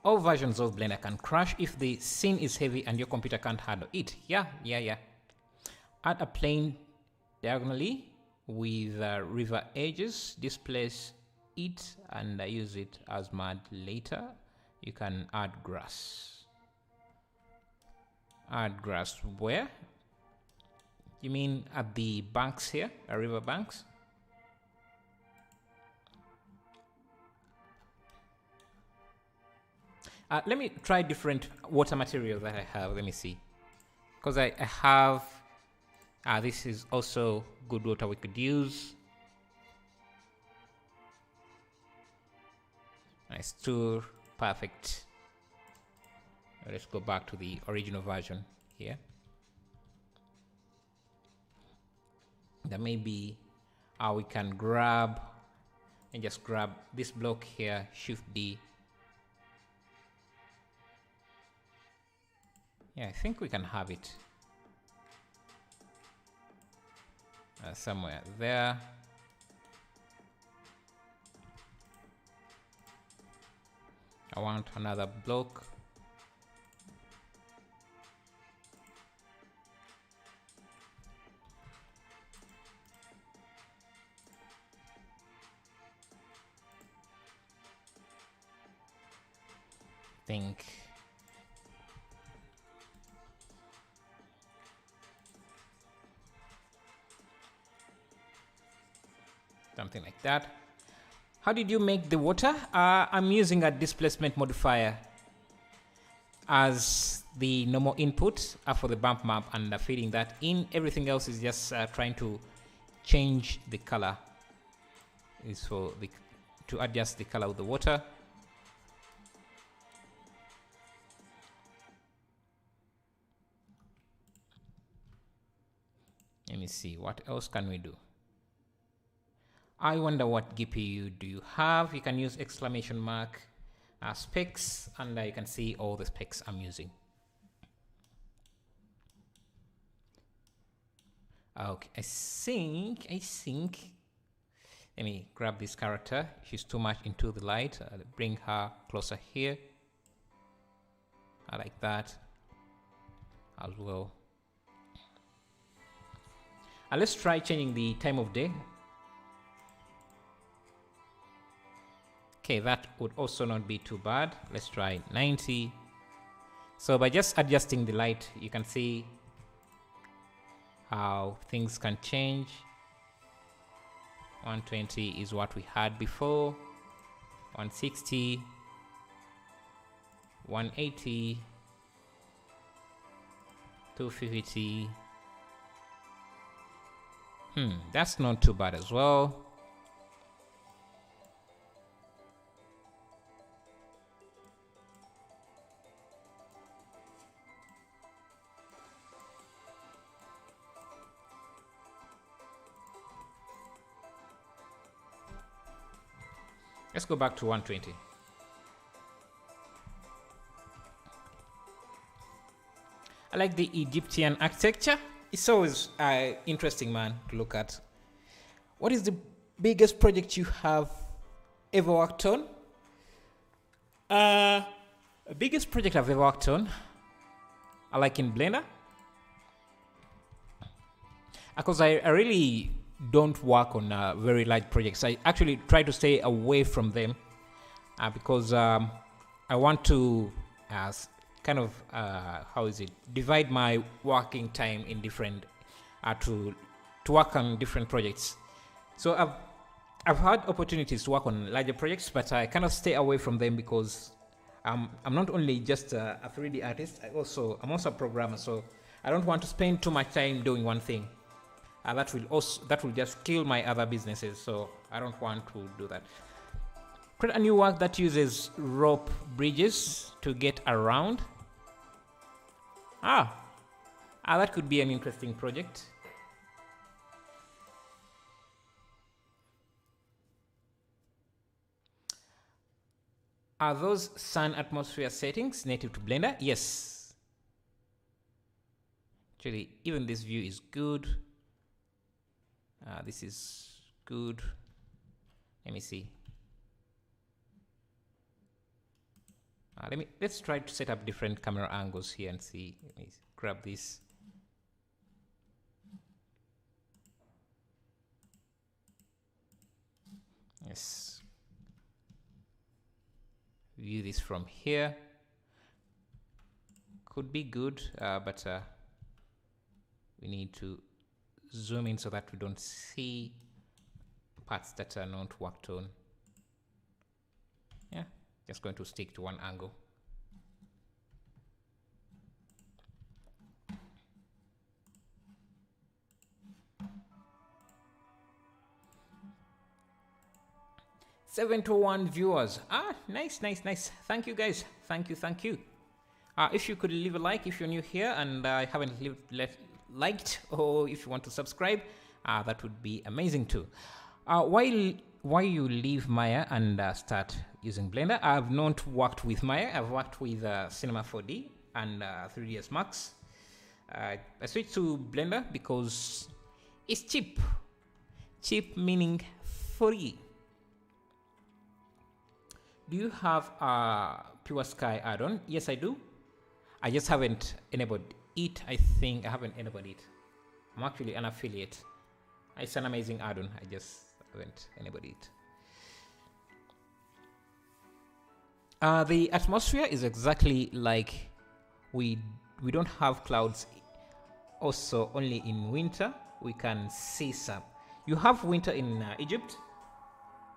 S1: all versions of Blender can crash if the scene is heavy and your computer can't handle it. Yeah. Add a plane diagonally with river edges, displace it and use it as mud later. You can add grass. Add grass where? You mean at the banks here, river banks? Let me try different water material that I have. Let me see. Because I have, this is also good water we could use. Nice tour, perfect. Let's go back to the original version here. There may be, we can grab and just grab this block here, Shift D. Yeah, I think we can have it somewhere there. I want another block. Think something like that. How did you make the water? I'm using a displacement modifier as the normal input for the bump map and feeding that in. Everything else is just trying to change the color. Is for the to adjust the color of the water. Let me see, what else can we do? I wonder what GPU do you have? You can use exclamation mark specs, and you can see all the specs I'm using. Okay, I think. Let me grab this character. She's too much into the light. I'll bring her closer here. I like that as well. Let's try changing the time of day. Okay, that would also not be too bad. Let's try 90. So by just adjusting the light, you can see how things can change. 120 is what we had before. 160, 180, 250. That's not too bad as well. Let's go back to 120. I like the Egyptian architecture. It's always interesting, man, to look at. What is the biggest project you have ever worked on? The biggest project I've ever worked on, I like in Blender. Because I really don't work on very large projects. I actually try to stay away from them because I want to kind of divide my working time in different to work on different projects. So I've had opportunities to work on larger projects, but I kind of stay away from them because I'm not only just a 3D artist, I'm also a programmer, so I don't want to spend too much time doing one thing. That will just kill my other businesses, so I don't want to do that. Create a new work that uses rope bridges to get around. That could be an interesting project. Are those sun atmosphere settings native to Blender? Yes. Actually, even this view is good. This is good. Let me see. Let's try to set up different camera angles here and see. Let me grab this. Yes. View this from here. Could be good, but we need to zoom in so that we don't see parts that are not worked on. Yeah, just going to stick to one angle. Seven to 1 viewers. Nice. Thank you, guys. Thank you. If you could leave a like if you're new here and haven't liked, or if you want to subscribe, that would be amazing too. Why you leave Maya and start using Blender? I've not worked with Maya. I've worked with Cinema 4D and 3ds Max. I switched to Blender because it's cheap. Cheap meaning free. Do you have a puresky add-on? Yes, I do. I just haven't enabled it. I think I haven't enabled it. I'm actually an affiliate. It's an amazing add-on. I just haven't enabled it. The atmosphere is exactly like we don't have clouds. Also, only in winter we can see some. You have winter in Egypt.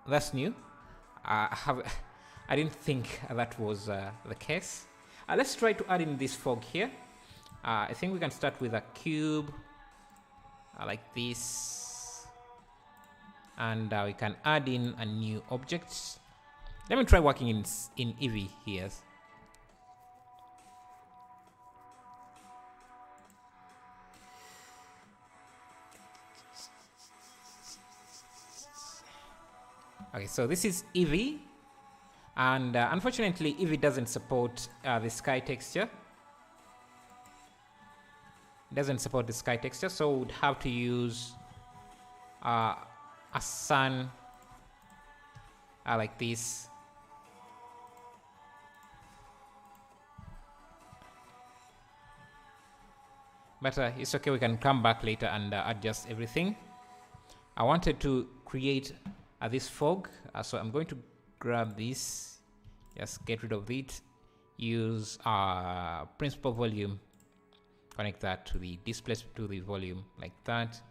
S1: That's new. I didn't think that was the case. Let's try to add in this fog here. I think we can start with a cube like this, and we can add in a new object. Let me try working in Eevee here. Okay, so this is Eevee. And unfortunately, Eevee doesn't support the sky texture. It doesn't support the sky texture, so we'd have to use a sun like this. But it's okay, we can come back later and adjust everything. I wanted to create this fog, so I'm going to grab this, just get rid of it, use principal volume, connect that to the displacement to the volume like that.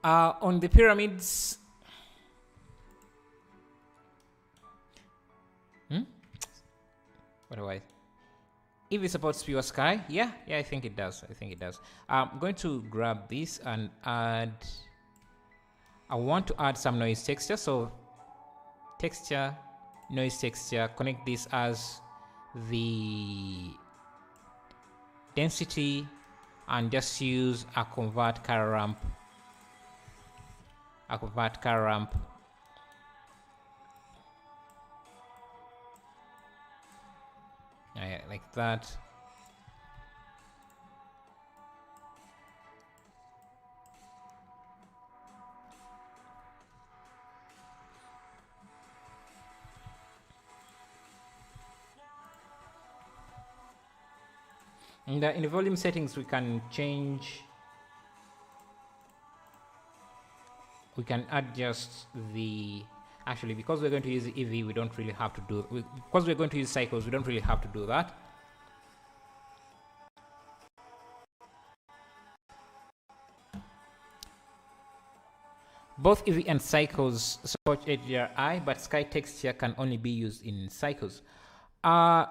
S1: On the pyramids, otherwise, if it supports puresky, yeah, I think it does. I'm going to grab this and add. I want to add some noise texture. So texture, noise texture. Connect this as the density, and just use a convert color ramp. Yeah, like that. And in the volume settings, we can change. We can adjust the. Actually, because we're going to use Eevee, we don't really have to do. Because we're going to use cycles, we don't really have to do that. both Eevee and Cycles support HDRI, but sky texture can only be used in Cycles. That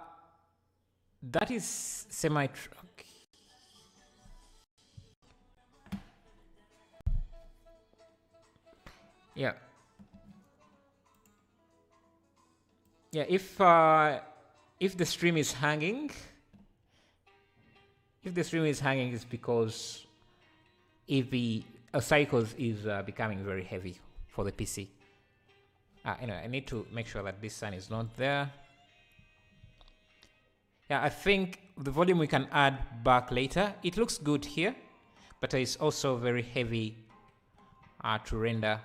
S1: is semi-true. Yeah. Yeah, if the stream is hanging, it's because Eevee Cycles is becoming very heavy for the PC. Anyway, I need to make sure that this sun is not there. Yeah, I think the volume we can add back later. It looks good here, but it's also very heavy to render.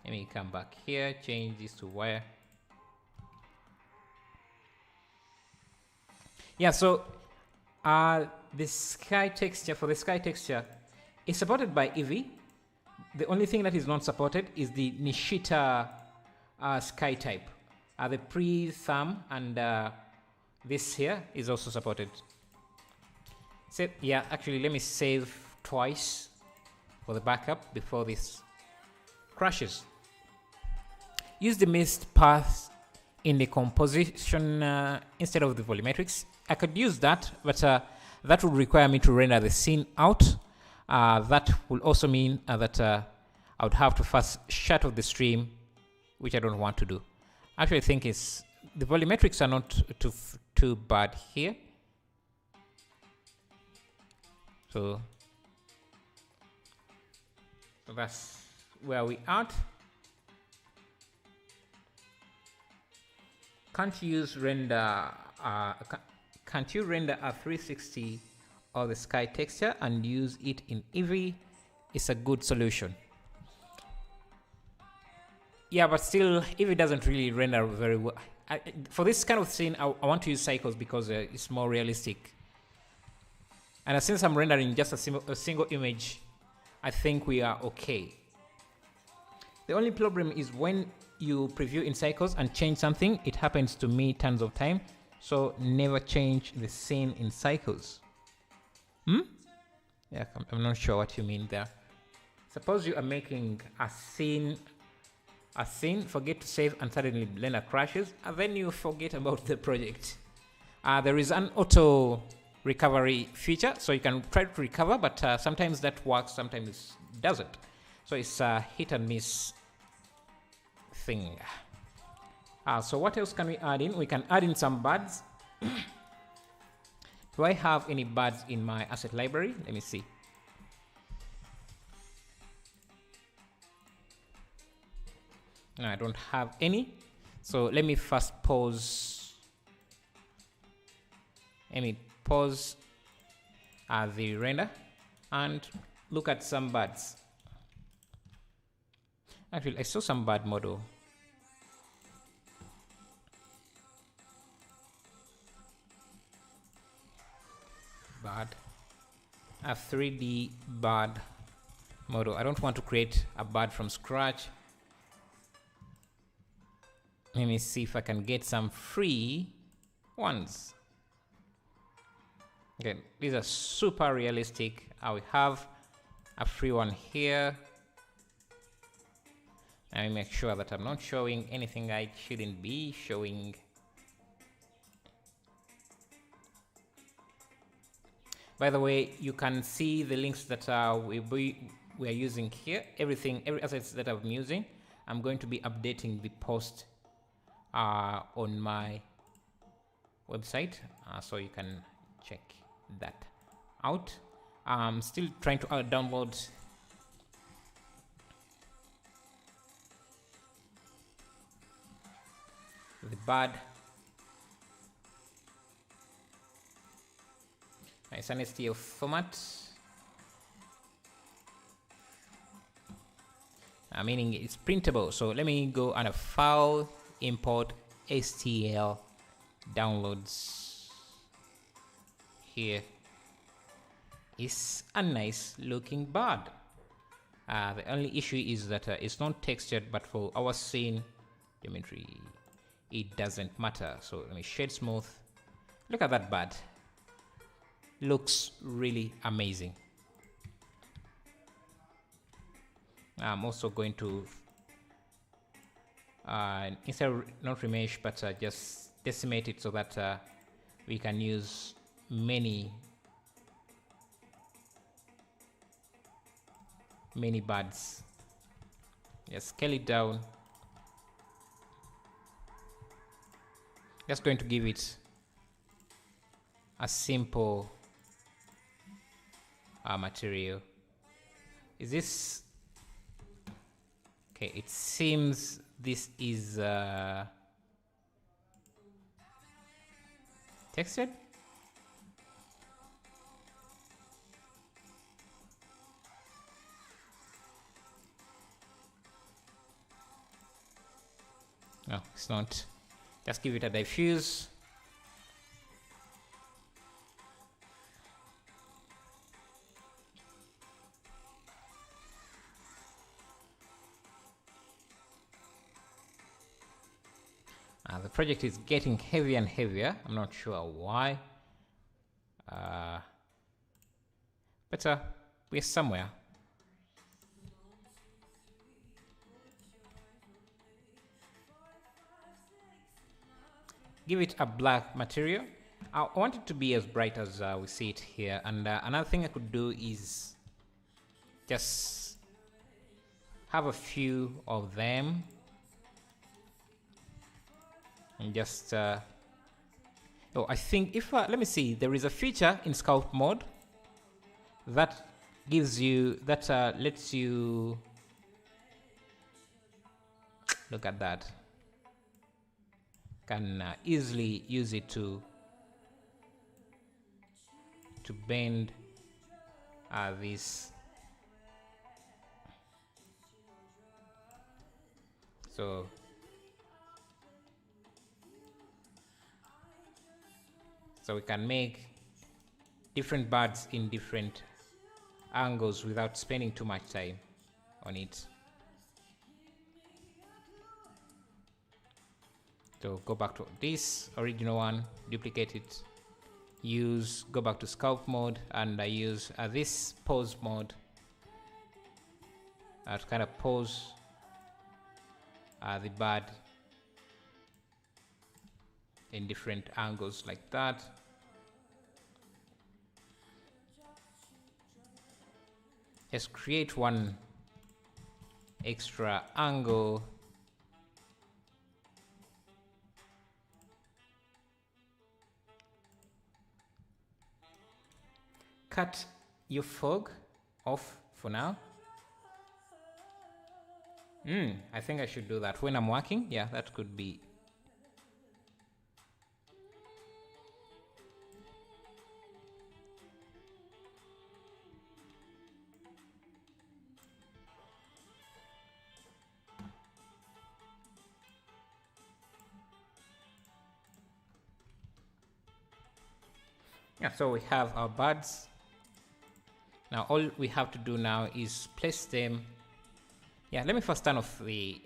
S1: Let me come back here, change this to wire. Yeah, so the sky texture, for the sky texture, is supported by Eevee. The only thing that is not supported is the Nishita sky type. The pre-thumb and this here is also supported. So, yeah, actually, let me save twice for the backup before this crashes. Use the mist path in the composition instead of the volumetrics. I could use that, but that would require me to render the scene out. That will also mean that I would have to first shut off the stream, which I don't want to do. Actually, I think the volumetrics are not too bad here. So that's where we are. Can't you render a 360 of the sky texture and use it in Eevee? It's a good solution. Yeah, but still, Eevee doesn't really render very well. For this kind of scene, I want to use Cycles because it's more realistic. And since I'm rendering just a single image, I think we are okay. The only problem is when you preview in Cycles and change something, it happens to me tons of time. So never change the scene in Cycles. Yeah, I'm not sure what you mean there. Suppose you are making a scene, forget to save, and suddenly Blender crashes, and then you forget about the project. There is an auto recovery feature, so you can try to recover, but sometimes that works, sometimes it doesn't. So it's a hit and miss thing. So what else can we add in? We can add in some birds. Do I have any birds in my asset library? Let me see. No, I don't have any. So let me first pause. Let me pause the render and look at some birds. Actually, I saw some bird model. Bird. A 3D bird model. I don't want to create a bird from scratch. Let me see if I can get some free ones. Okay, these are super realistic. I will have a free one here. I make sure that I'm not showing anything I shouldn't be showing. By the way, you can see the links that we are using here. Every assets that I'm using, I'm going to be updating the post on my website, so you can check that out. I'm still trying to download the bird. It's an STL format, meaning it's printable. So let me go on a file, import STL downloads. Here is a nice looking bird. The only issue is that it's not textured, but for our scene geometry, it doesn't matter. So let me shade smooth. Look at that bird. Looks really amazing. I'm also going to instead of not remesh, but just decimate it so that we can use many buds. Just scale it down. Just going to give it a simple material. Is this okay? It seems this is textured. No, it's not. Just give it a diffuse. The project is getting heavier and heavier. I'm not sure why. But we're somewhere. Give it a black material. I want it to be as bright as we see it here. And another thing I could do is just have a few of them. And just oh, I think if let me see, there is a feature in sculpt mode that gives you lets you look at that. Can easily use it to bend this. So we can make different birds in different angles without spending too much time on it. So go back to this original one, duplicate it, go back to sculpt mode, and I use this pose mode to kind of pose the bird in different angles like that. Just create one extra angle. Cut your fog off for now. I think I should do that when I'm working. Yeah, that could be. Yeah, so we have our birds. Now all we have to do now is place them. Yeah, let me first turn off the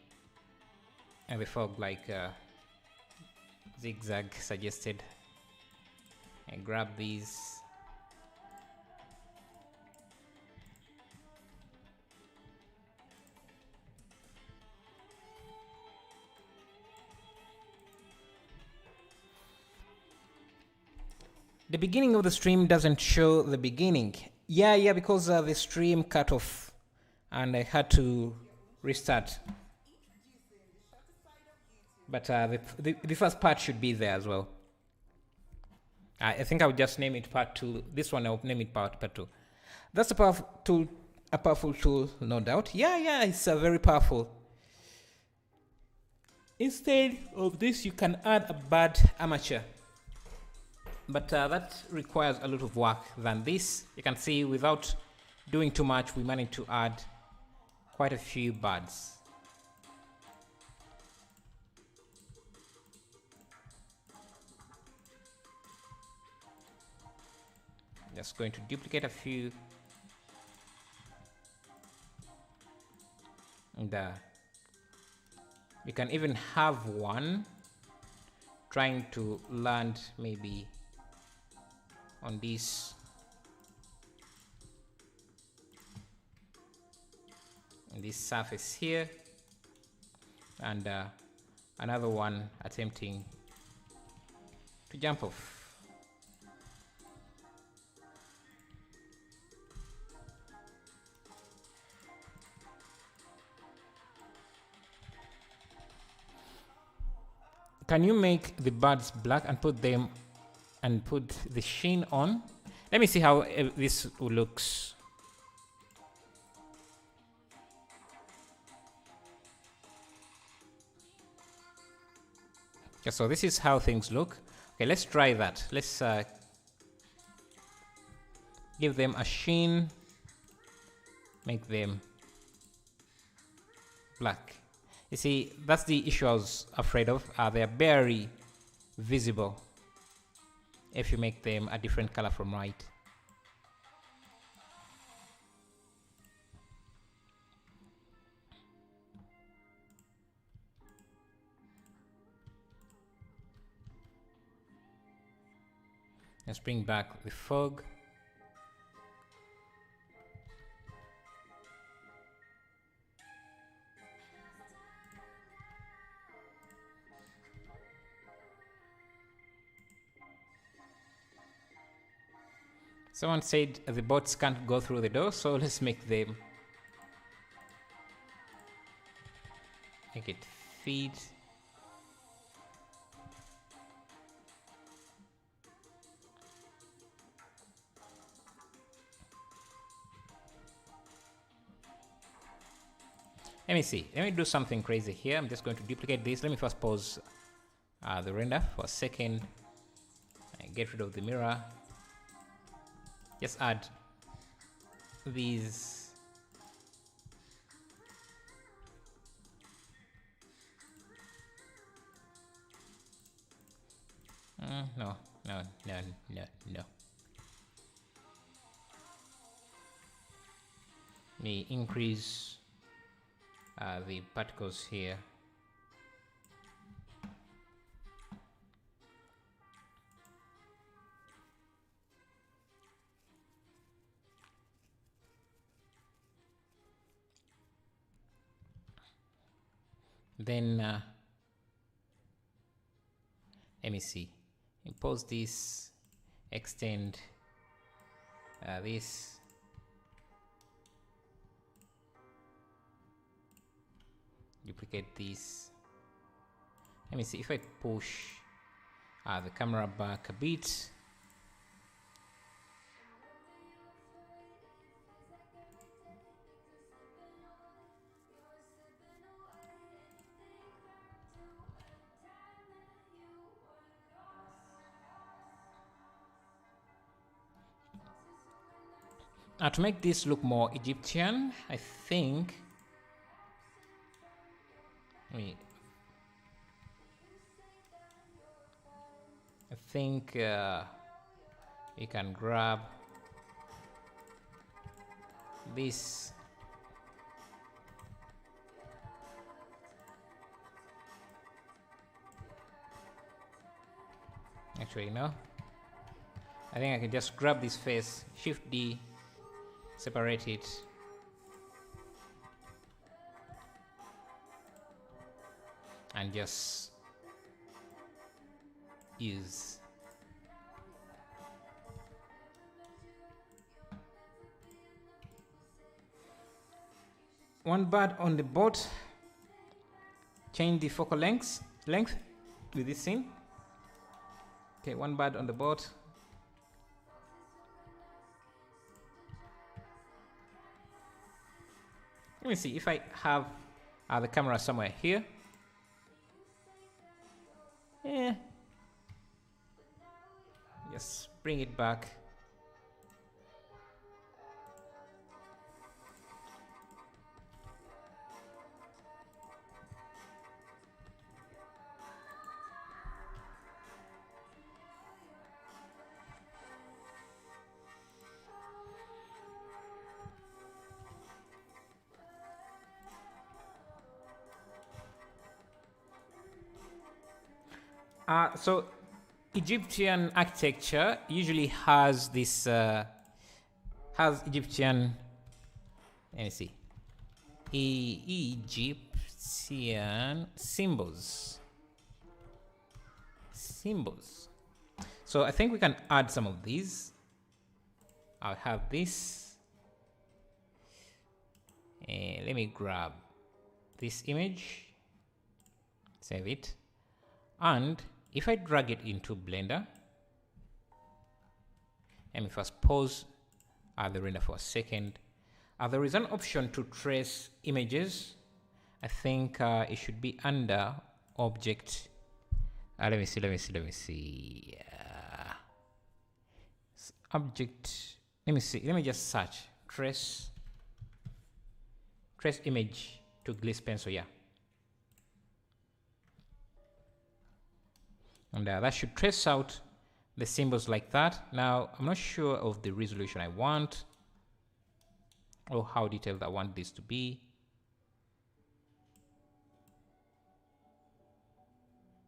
S1: fog like Zigzag suggested, and grab these. The beginning of the stream doesn't show the beginning. Yeah, because the stream cut off and I had to restart. But the first part should be there as well. I think I'll just name it part 2. This one I'll name it part 2. That's a powerful tool, no doubt. Yeah, it's very powerful. Instead of this, you can add a bird armature. But that requires a lot of work than this. You can see without doing too much, we managed to add quite a few birds. Just going to duplicate a few. And you can even have one trying to land maybe on this. this surface here, and another one attempting to jump off. Can you make the birds black and put them and put the sheen on? Let me see how this looks. Okay, so this is how things look. Okay, let's try that. Let's give them a sheen, make them black. You see, that's the issue I was afraid of. They're very visible if you make them a different color from white. Let's bring back the fog. Someone said the bots can't go through the door, so let's make them. Make it feed. Let me see. Let me do something crazy here. I'm just going to duplicate this. Let me first pause the render for a second. And get rid of the mirror. Just add these. No. Let me increase the particles here. Then let me see. Impose this, extend this. Duplicate this. Let me see if I push the camera back a bit. To make this look more Egyptian, I think we can grab this. Actually, no. I think I can just grab this face, Shift D, separate it. And just use one bird on the boat. Change the focal length with this scene. Okay, one bird on the boat. Let me see if I have the camera somewhere here. Just bring it back. So Egyptian architecture usually has this Egyptian, let me see, Egyptian symbols. So I think we can add some of these. I'll have this. Let me grab this image, save it, and if I drag it into Blender, let me first pause the render for a second. There is an option to trace images. I think it should be under object. Let me see. Object. Let me just search trace image to gliss pencil. Yeah, and that should trace out the symbols like that. Now I'm not sure of the resolution I want or how detailed I want this to be.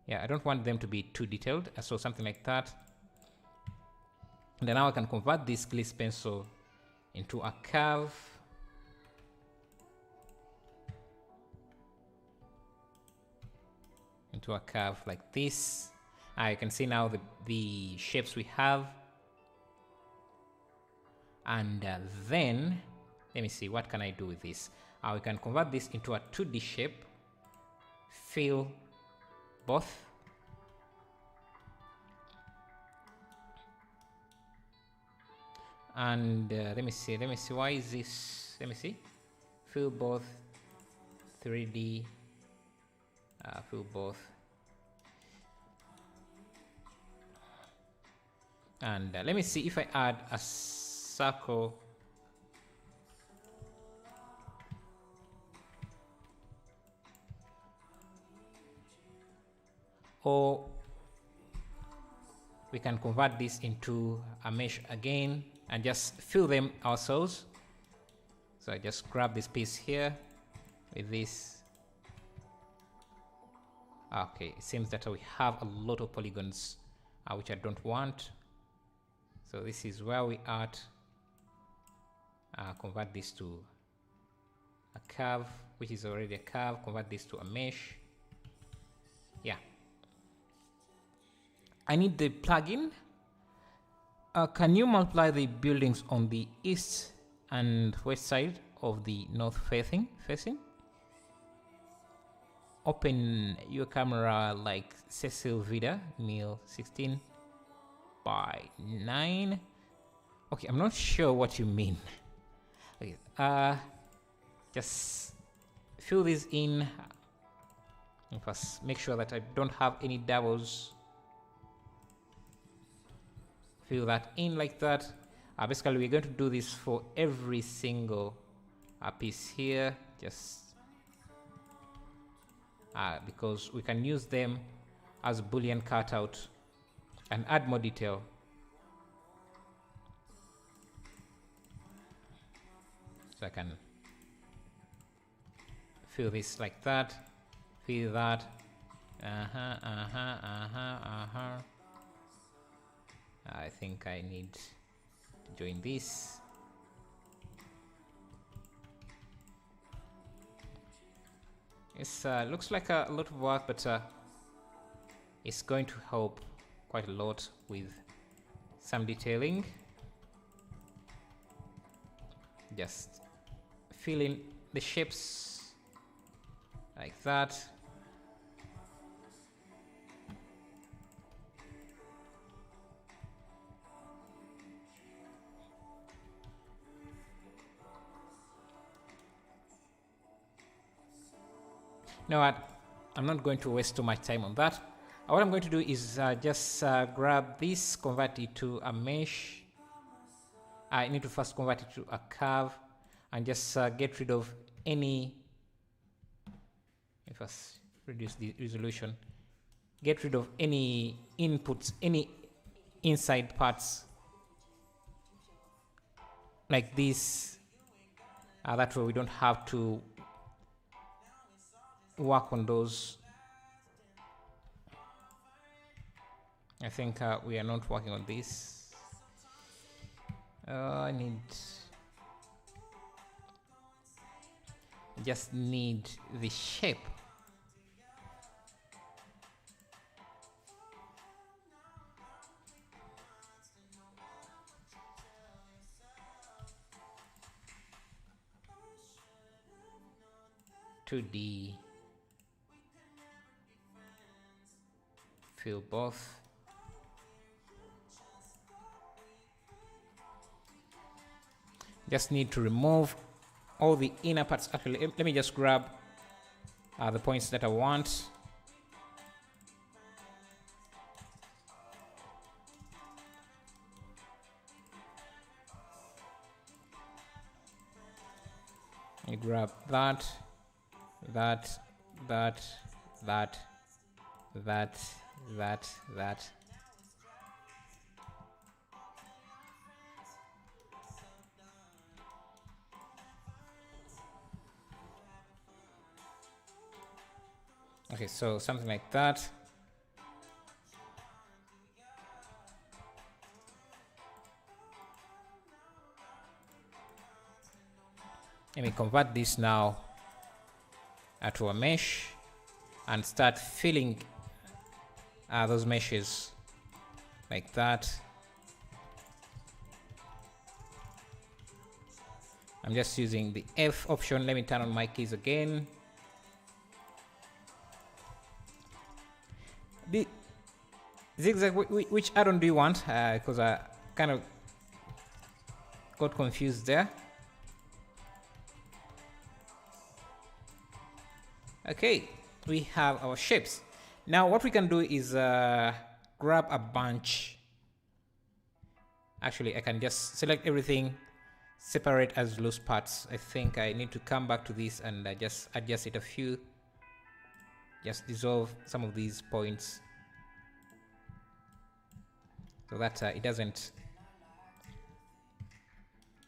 S1: Yeah, I don't want them to be too detailed, so something like that. And then now I can convert this gliss pencil into a curve. Into a curve like this. You can see now the shapes we have. And then, let me see, what can I do with this? We can convert this into a 2D shape. Fill both. And let me see, why is this, let me see, fill both 3D, fill both, and let me see if I add a circle or we can convert this into a mesh again and just fill them ourselves. So I just grab this piece here with this. Okay, it seems that we have a lot of polygons which I don't want. So this is where we at. Convert this to a curve, which is already a curve. Convert this to a mesh. Yeah. I need the plugin. Can you multiply the buildings on the east and west side of the north facing? Open your camera like Cecil Vida, Mil 16:9. Okay, I'm not sure what you mean. Okay, just fill this in. First, make sure that I don't have any doubles. Fill that in like that. Basically, we're going to do this for every single piece here, just because we can use them as Boolean cutout and add more detail. So I can fill this like that, fill that. I think I need to join this. It looks like a lot of work, but it's going to help quite a lot with some detailing. Just fill in the shapes like that. You know what? I'm not going to waste too much time on that. What I'm going to do is just grab this, convert it to a mesh. I need to first convert it to a curve and just get rid of any. First, reduce the resolution. Get rid of any inputs, any inside parts like this. That way we don't have to work on those. I think we are not working on this. I need just need the shape. To the fill both. Just need to remove all the inner parts. Actually, let me just grab the points that I want. You grab that, that, that, that, that, that, that. Okay, so something like that. Let me convert this now to a mesh and start filling those meshes like that. I'm just using the F option. Let me turn on my keys again. The zigzag, which add-on do you want? Because I kind of got confused there. Okay, we have our shapes. Now what we can do is grab a bunch. Actually, I can just select everything, separate as loose parts. I think I need to come back to this and just adjust it a few. Just dissolve some of these points so that it doesn't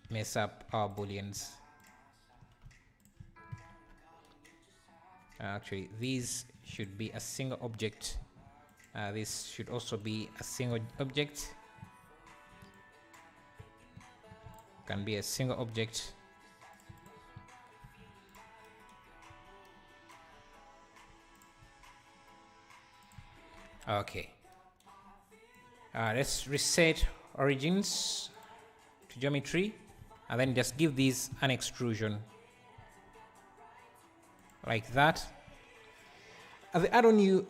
S1: mess up our booleans. Actually, these should be a single object. This should also be a single object. Can be a single object. Okay. Let's reset origins to geometry and then just give these an extrusion like that. The add-on you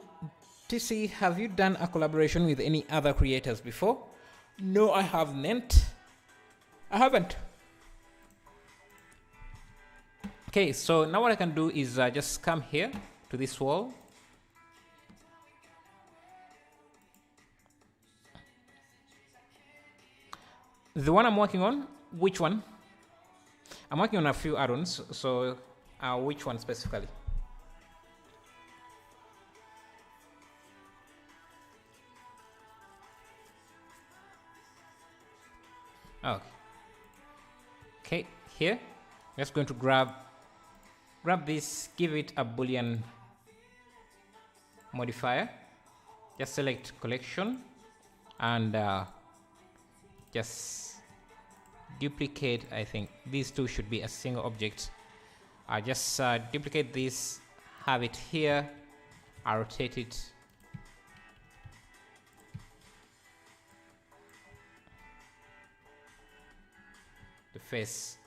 S1: TC, have you done a collaboration with any other creators before? No, I haven't. Okay, so now what I can do is just come here to this wall. The one I'm working on, which one? I'm working on a few add-ons, so which one specifically? Okay, here, just going to grab this, give it a Boolean modifier. Just select collection and just duplicate. I think these two should be a single object. I just duplicate this, have it here, I rotate it. The face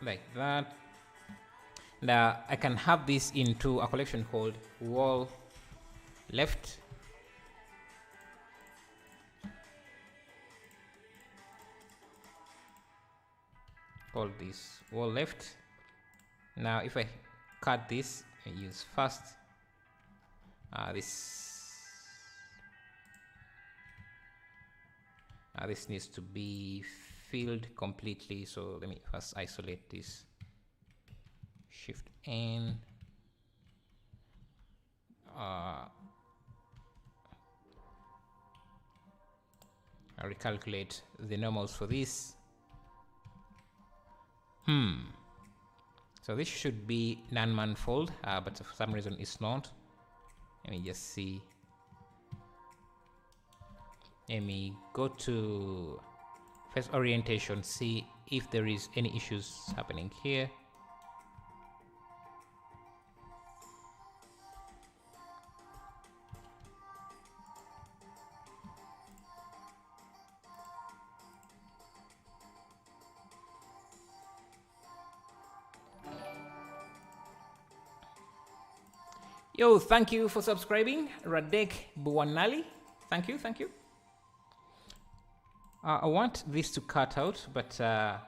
S1: like that. Now I can have this into a collection called wall left. Call this wall left. Now if I cut this and use first, this needs to be filled completely, so let me first isolate this. Shift N. I'll recalculate the normals for this. So this should be non-manifold, but for some reason it's not. Let me just see. Let me go to face orientation, see if there is any issues happening here. Yo, thank you for subscribing, Radek Buwanali. Thank you, thank you. I want this to cut out, but I'm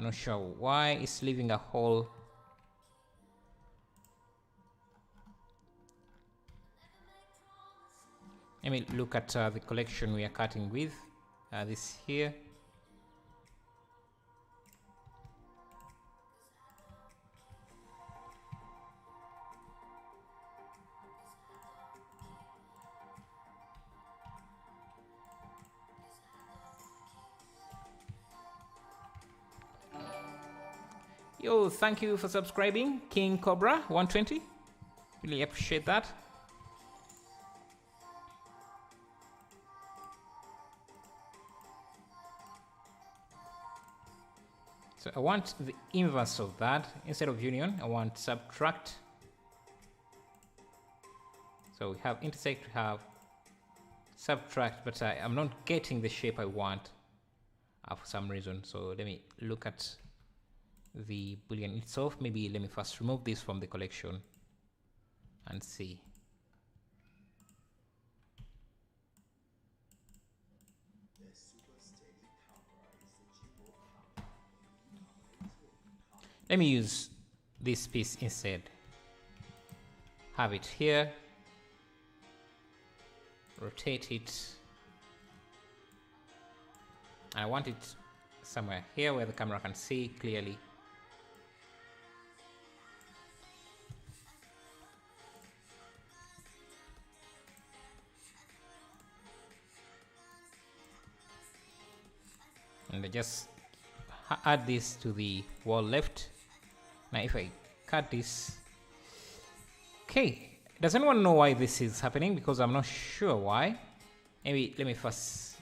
S1: not sure why it's leaving a hole. Let me look at the collection we are cutting with. This here. Yo, thank you for subscribing, King Cobra 120. Really appreciate that. So I want the inverse of that. Instead of union, I want subtract. So we have intersect, we have subtract, but I'm not getting the shape I want for some reason. So let me look at the Boolean itself. Maybe let me first remove this from the collection and see. Let me use this piece instead. Have it here, rotate it. I want it somewhere here where the camera can see clearly. And I just add this to the wall left. Now if I cut this, okay, does anyone know why this is happening? Because I'm not sure why. Maybe let me first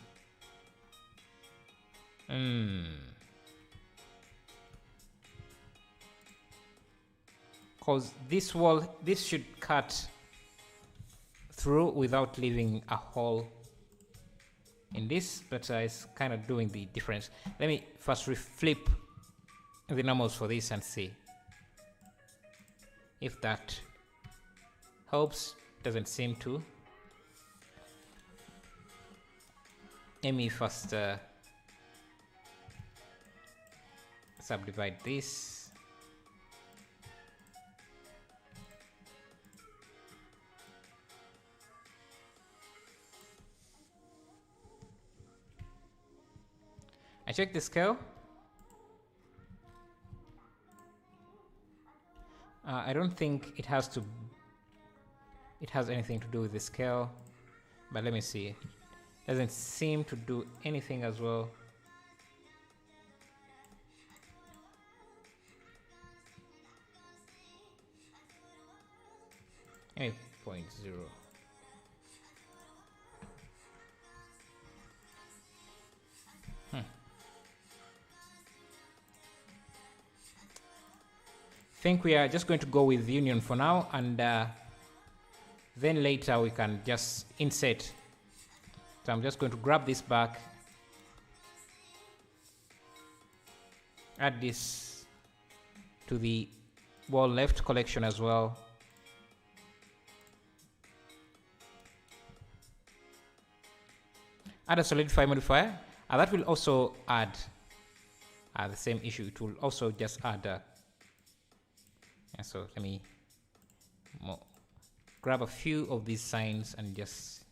S1: because this wall, this should cut through without leaving a hole in this, but it's kind of doing the difference. Let me first flip the normals for this and see if that helps. Doesn't seem to. Let me first subdivide this. I check the scale. I don't think it has anything to do with the scale, but let me see. Doesn't seem to do anything as well. Maybe 0.0. I think we are just going to go with union for now, and then later we can just insert. So I'm just going to grab this back, add this to the wall left collection as well. Add a solidify modifier, and that will also add the same issue. It will also just add so let me grab a few of these signs and just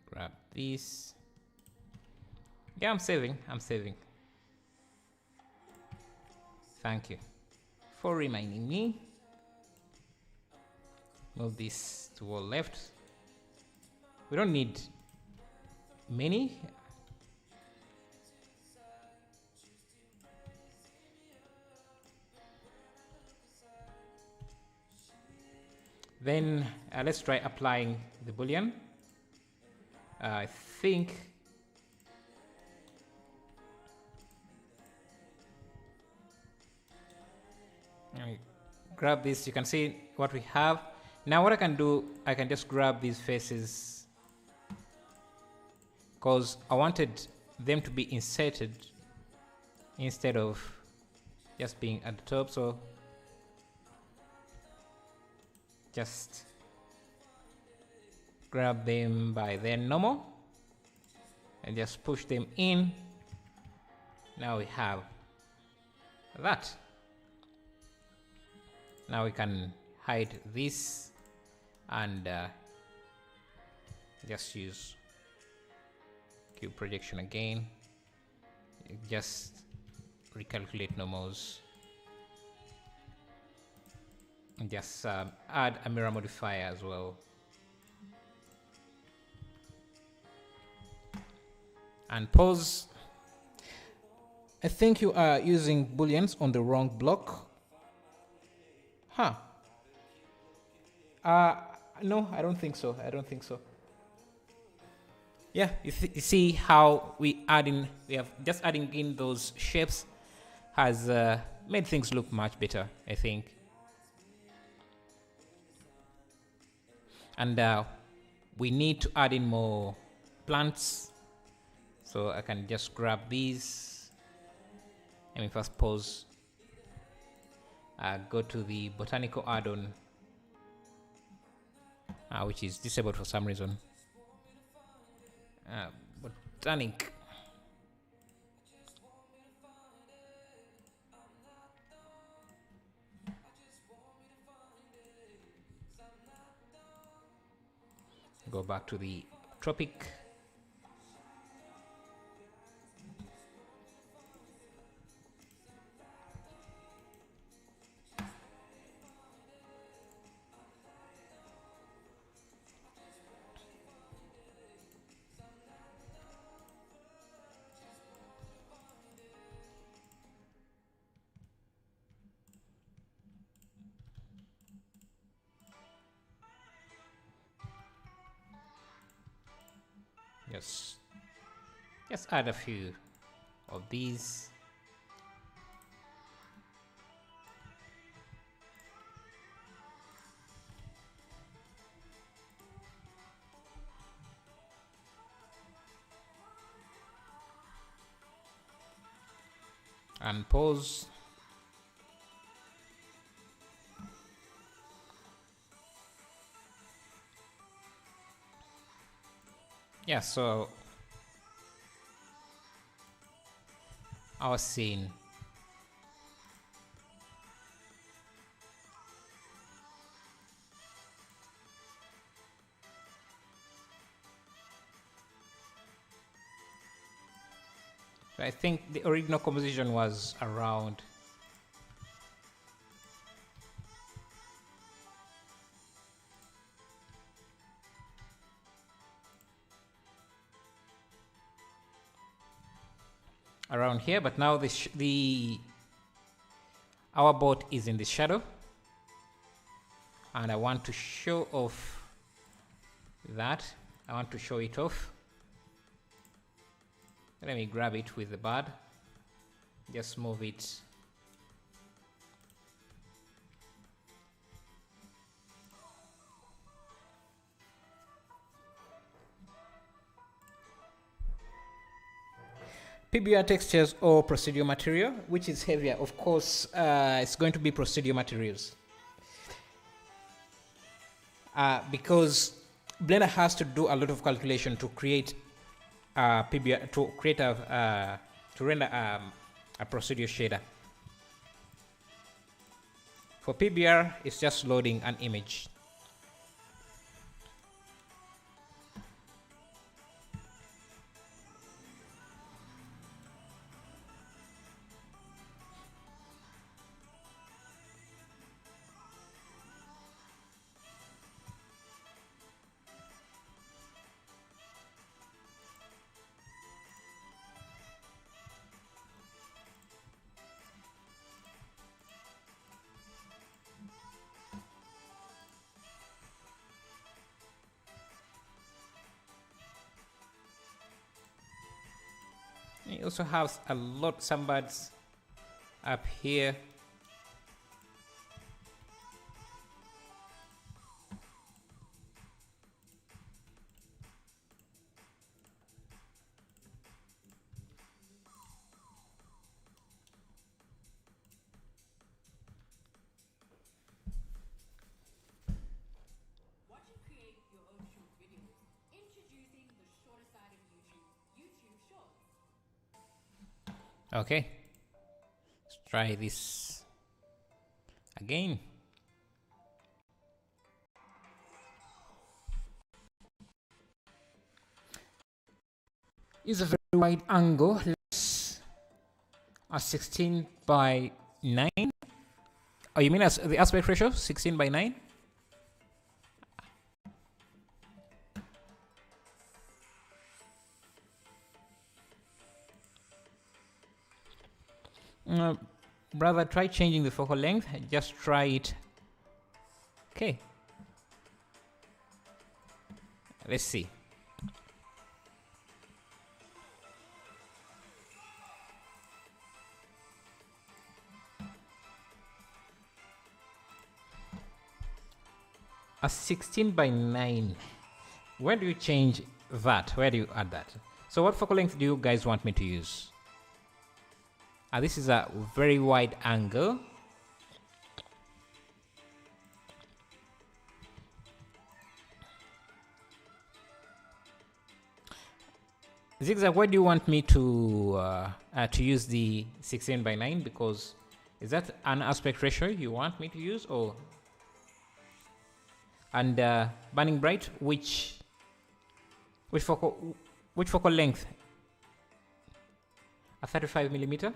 S1: grab these. Yeah, I'm saving. Thank you for reminding me. Move this to wall left. We don't need many. Then let's try applying the Boolean. I think I grab this. You can see what we have. Now what I can do, I can just grab these faces because I wanted them to be inserted instead of just being at the top. So just grab them by their normal and just push them in. Now we have that. Now we can hide this and just use cube projection again. Just recalculate normals and just add a mirror modifier as well. And pause. I think you are using booleans on the wrong block. Huh. No, I don't think so. I don't think so. Yeah, you see how we have just adding in those shapes has made things look much better, I think. And we need to add in more plants. So I can just grab these. Let me first pause. Go to the botanical add-on, which is disabled for some reason. Botanic. Go back to the tropic. Just add a few of these. And pause. Yeah, so our scene. So I think the original composition was around here, but now our boat is in the shadow, and I want to show off that. I want to show it off. Let me grab it with the bird. Just move it. PBR textures or procedural material, which is heavier? Of course, it's going to be procedural materials. Because Blender has to do a lot of calculation to create PBR, to render a procedural shader. For PBR, it's just loading an image. We also have some birds up here. Okay, let's try this again. Use a very wide angle. Let's 16 by 9. Oh, you mean as the aspect ratio 16 by 9? Brother, try changing the focal length. Just try it. Okay. Let's see. A 16 by 9. Where do you change that? Where do you add that? So what focal length do you guys want me to use? This is a very wide angle. Zigzag, why do you want me to use the 16 by 9? Because is that an aspect ratio you want me to use, or? And burning bright, which focal length? A 35 millimeter.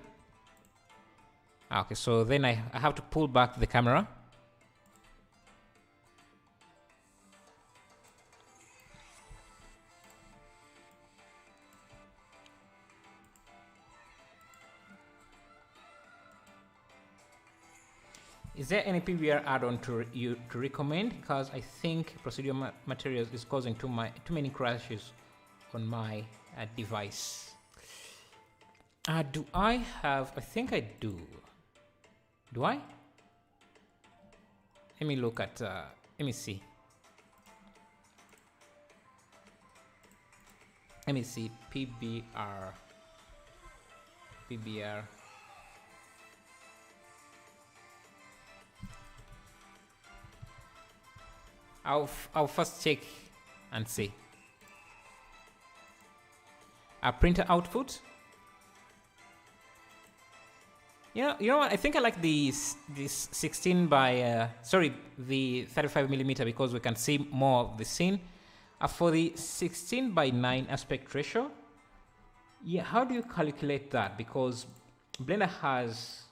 S1: Okay, so then I have to pull back the camera. Is there any PBR add-on to recommend? Because I think Procedural Materials is causing too many crashes on my device. Do I have? I think I do. Do I? Let me look at. Let me see. Let me see. PBR. I'll first check and see. A printer output. You know what? I think I like this 16 by the 35 millimeter because we can see more of the scene. For the 16 by 9 aspect ratio, yeah, how do you calculate that? Because Blender has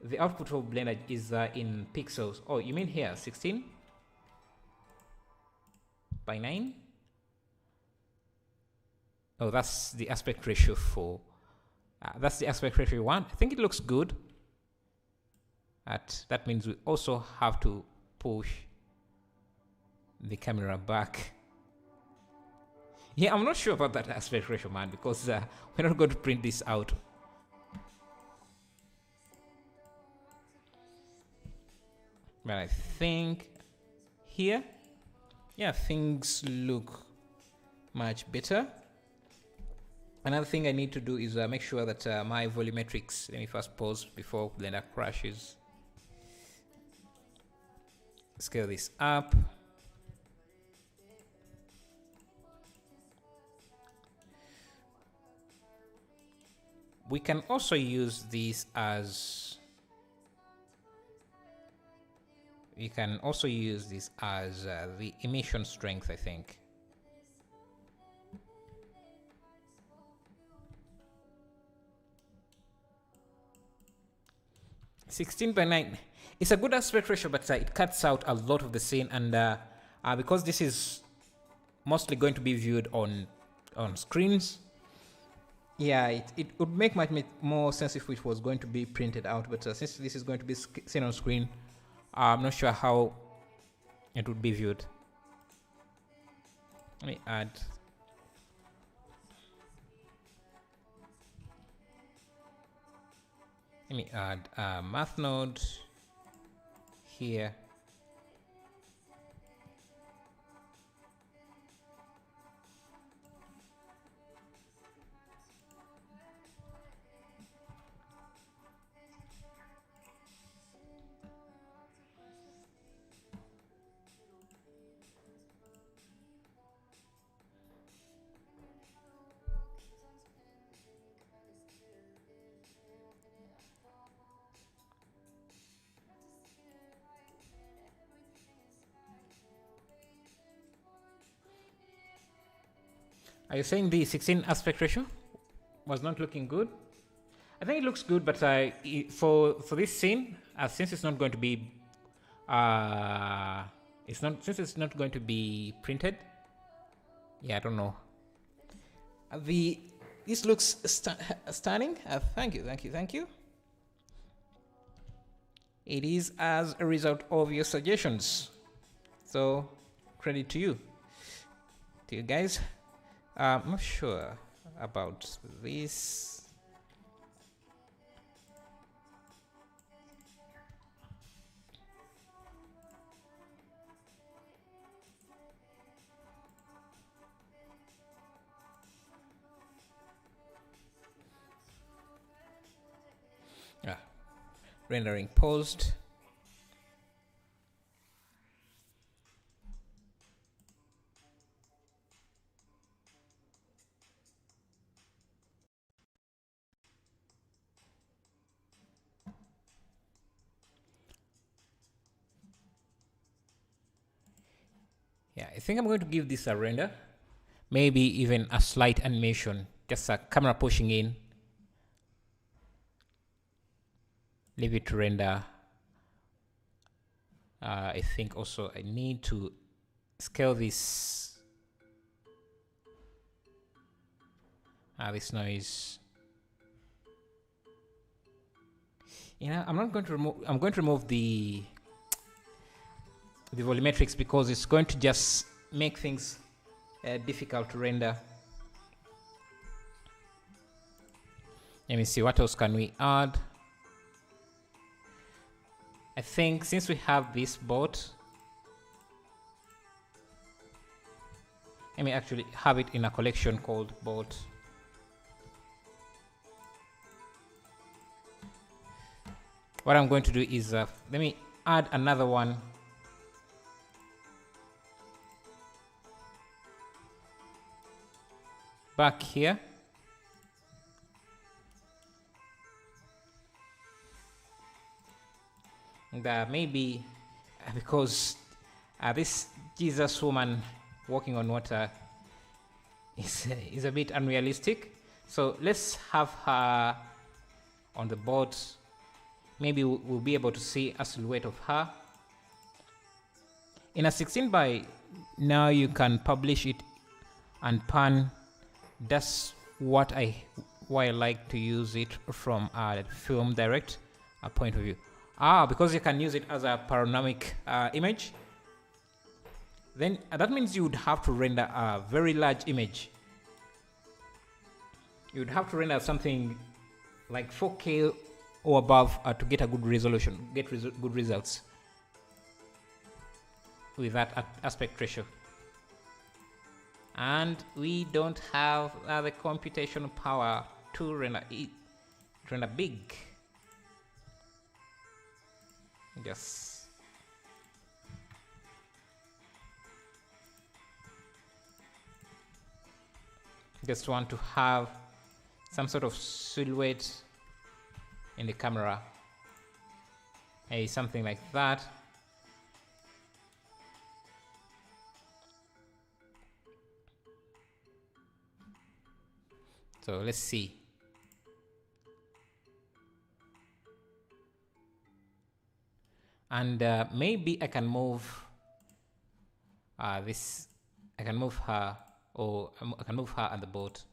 S1: the output of Blender is in pixels. Oh, you mean here 16 by 9? Oh, that's the aspect ratio for. That's the aspect ratio we want. I think it looks good. That means we also have to push the camera back. Yeah, I'm not sure about that aspect ratio, man, because we're not going to print this out. But I think here, yeah, things look much better. Another thing I need to do is make sure that my volumetrics, let me first pause before Blender crashes. Scale this up. We can also use this as the emission strength, I think. (16 by 9). It's a good aspect ratio, but it cuts out a lot of the scene, and because this is mostly going to be viewed on screens, yeah, it would make much more sense if it was going to be printed out. But since this is going to be seen on screen, I'm not sure how it would be viewed. Let me add. Let me add a math node here. Are you saying the 16 aspect ratio was not looking good? I think it looks good, but for this scene, since it's not going to be since it's not going to be printed. Yeah, I don't know. This looks stunning. Thank you. It is as a result of your suggestions. So credit to you guys. I'm not sure about this. Rendering paused. Yeah, I think I'm going to give this a render. Maybe even a slight animation, just a camera pushing in. Leave it to render. I think also I need to scale this this noise. I'm not going to remove. I'm going to remove the volumetrics because it's going to just make things difficult to render. Let me see, what else can we add? I think since we have this bot, let me actually have it in a collection called bot. What I'm going to do is let me add another one. Back here. And maybe because this Jesus woman walking on water is a bit unrealistic. So let's have her on the board. Maybe we'll be able to see a silhouette of her. In a 16 by now you can publish it and pan. That's why I like to use it from a film direct point of view. Because you can use it as a panoramic image. Then that means you would have to render a very large image. You would have to render something like 4K or above to get a good resolution, good results with that aspect ratio. And we don't have the computational power to render it, render big. Just want to have some sort of silhouette in the camera, something like that. So let's see. And maybe I can move this. I can move her, or I can move her and the boat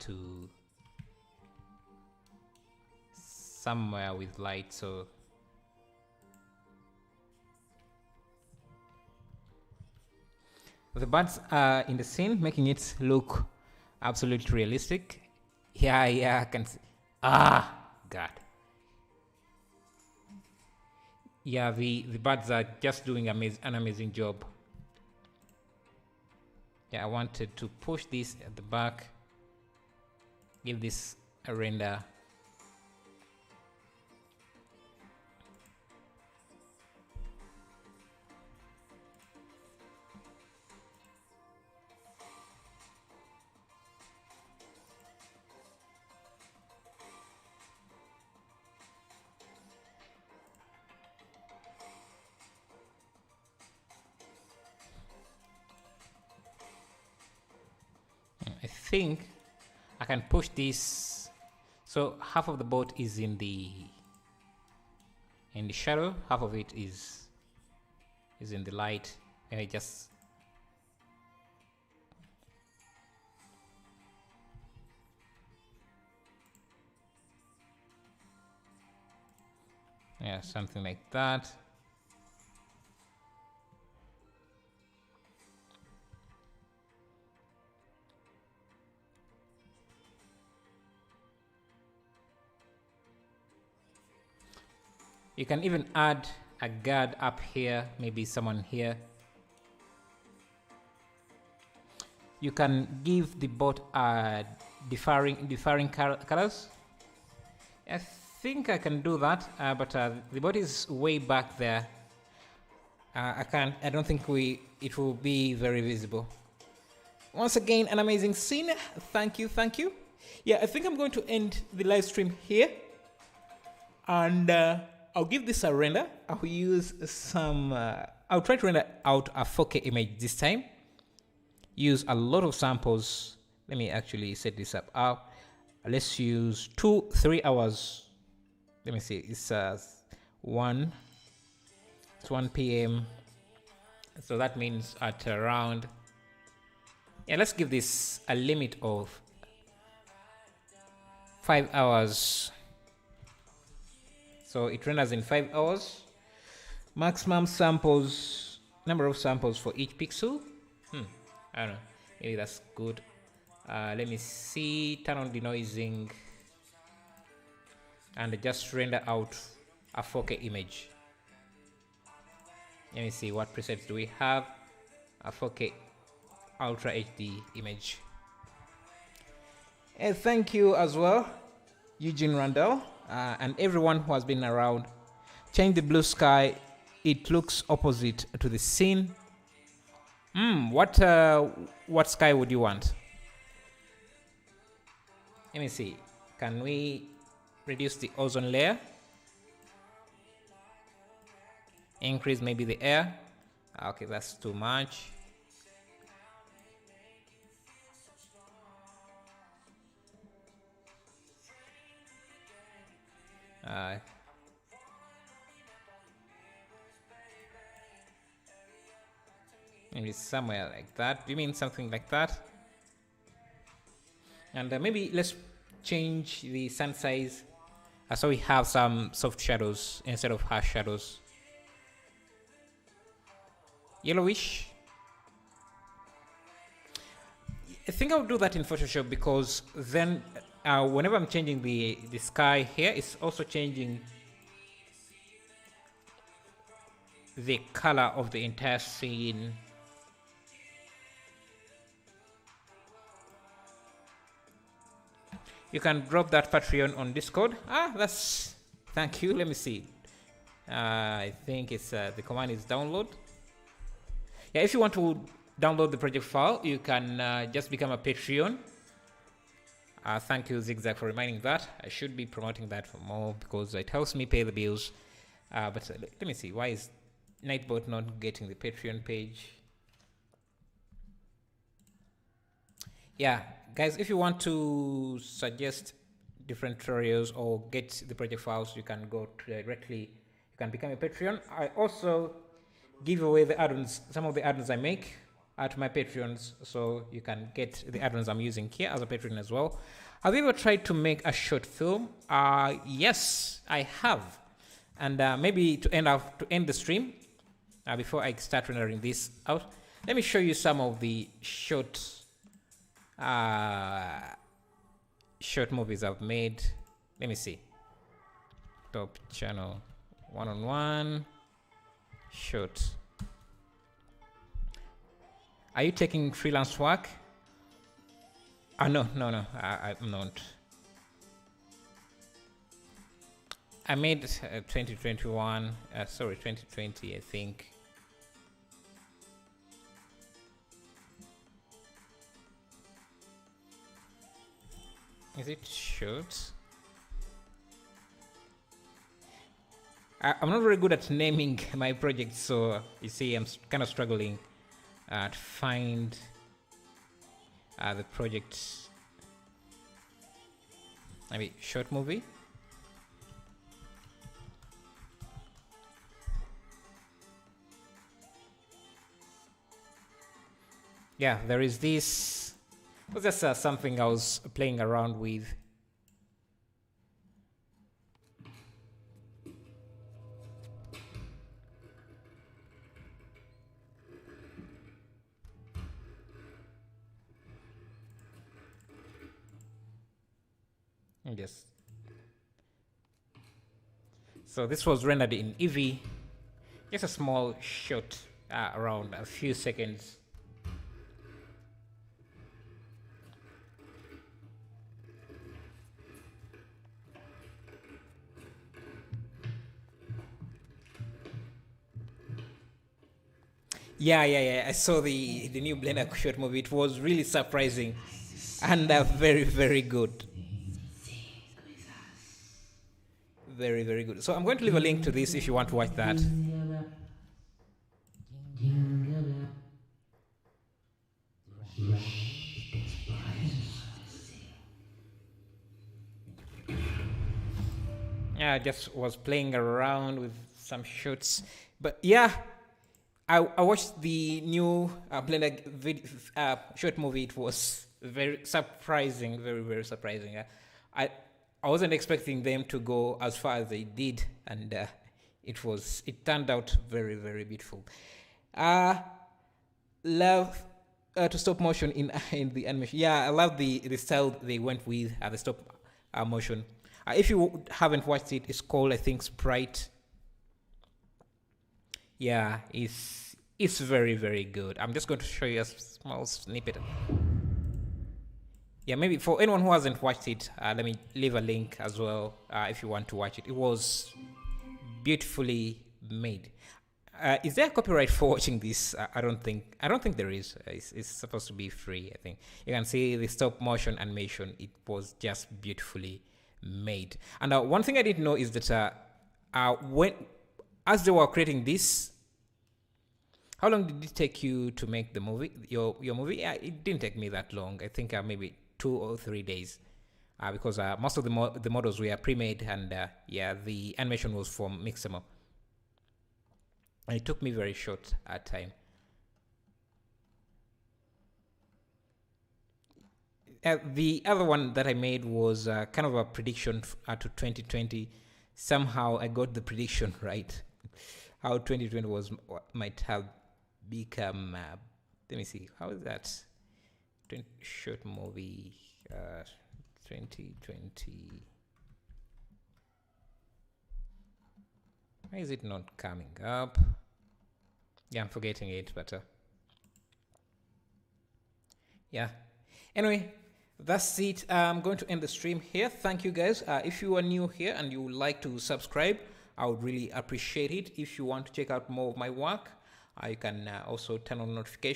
S1: to somewhere with light. So the birds are in the scene, making it look absolutely realistic. Yeah, I can see. God. Yeah, the birds are just doing an amazing job. Yeah, I wanted to push this at the back, give this a render. I think I can push this so half of the boat is in the shadow, half of it is in the light, and I just something like that. You can even add a guard up here, maybe someone here. You can give the boat differing colors. I think I can do that, but the boat is way back there. I don't think it will be very visible. Once again, an amazing scene. Thank you. Yeah, I think I'm going to end the live stream here, and I'll give this a render. I'll use some, I'll try to render out a 4K image this time. Use a lot of samples. Let me actually set this up. Let's use 3 hours. Let me see, it's 1 p.m. So that means at around, let's give this a limit of 5 hours. So it renders in 5 hours. Maximum samples, number of samples for each pixel. I don't know, maybe that's good. Let me see, turn on denoising and just render out a 4K image. Let me see, what presets do we have? A 4K Ultra HD image. And thank you as well, Eugene Randall, and everyone who has been around. Change the blue sky. It looks opposite to the scene. What sky would you want? Let me see. Can we reduce the ozone layer? Increase maybe the air. Okay, that's too much. Maybe somewhere like that. Do you mean something like that? And maybe let's change the sun size so we have some soft shadows instead of harsh shadows. Yellowish. I think I'll do that in Photoshop, because then whenever I'm changing the sky here, it's also changing the color of the entire scene. You can drop that Patreon on Discord. Thank you. Let me see. I think it's the command is download. Yeah, if you want to download the project file, you can just become a Patreon. Thank you, Zigzag, for reminding that. I should be promoting that for more, because it helps me pay the bills. But let me see. Why is Nightbot not getting the Patreon page? Yeah, guys, if you want to suggest different tutorials or get the project files, you can go directly. You can become a Patreon. I also give away the add-ons, some of the add-ons I make at my Patreons, so you can get the add-ons I'm using here as a Patreon as well. Have you ever tried to make a short film? Yes, I have. And maybe to end the stream, before I start rendering this out, let me show you some of the short movies I've made. Let me see. stop channel, one-on-one, shoot. Are you taking freelance work? No, I'm not. I made 2021, sorry, 2020, I think. Is it short? I'm not very good at naming my projects, so you see I'm kind of struggling to find the project. Maybe short movie. Yeah, there is this. It was just something I was playing around with. Yes. So this was rendered in Eevee. Just a small shot, around a few seconds. Yeah. I saw the new Blender short movie. It was really surprising and very, very good. Very, very good. So I'm going to leave a link to this if you want to watch that. Yeah, I just was playing around with some shots. But yeah, I watched the new Blender short movie. It was very surprising, very, very surprising. I wasn't expecting them to go as far as they did, and it turned out very, very beautiful. Love to stop motion in the animation. Yeah, I love the style they went with the stop motion. If you haven't watched it, it's called, I think, Sprite. Yeah, it's very, very good. I'm just going to show you a small snippet. Yeah, maybe for anyone who hasn't watched it, let me leave a link as well if you want to watch it. It was beautifully made. Is there a copyright for watching this? I don't think there is. It's supposed to be free, I think. You can see the stop motion animation. It was just beautifully made. And one thing I didn't know is that as they were creating this, how long did it take you to make the movie? Your movie? It didn't take me that long. I think maybe 2 or 3 days, because most of the models were pre-made, and yeah, the animation was from Mixamo. And it took me very short time. The other one that I made was kind of a prediction to 2020. Somehow I got the prediction right. How 2020 might have become. Let me see. How is that? Short movie 2020. Why is it not coming up? Yeah, I'm forgetting it, but yeah. Anyway, that's it. I'm going to end the stream here. Thank you guys. If you are new here and you would like to subscribe, I would really appreciate it. If you want to check out more of my work, you can also turn on notifications.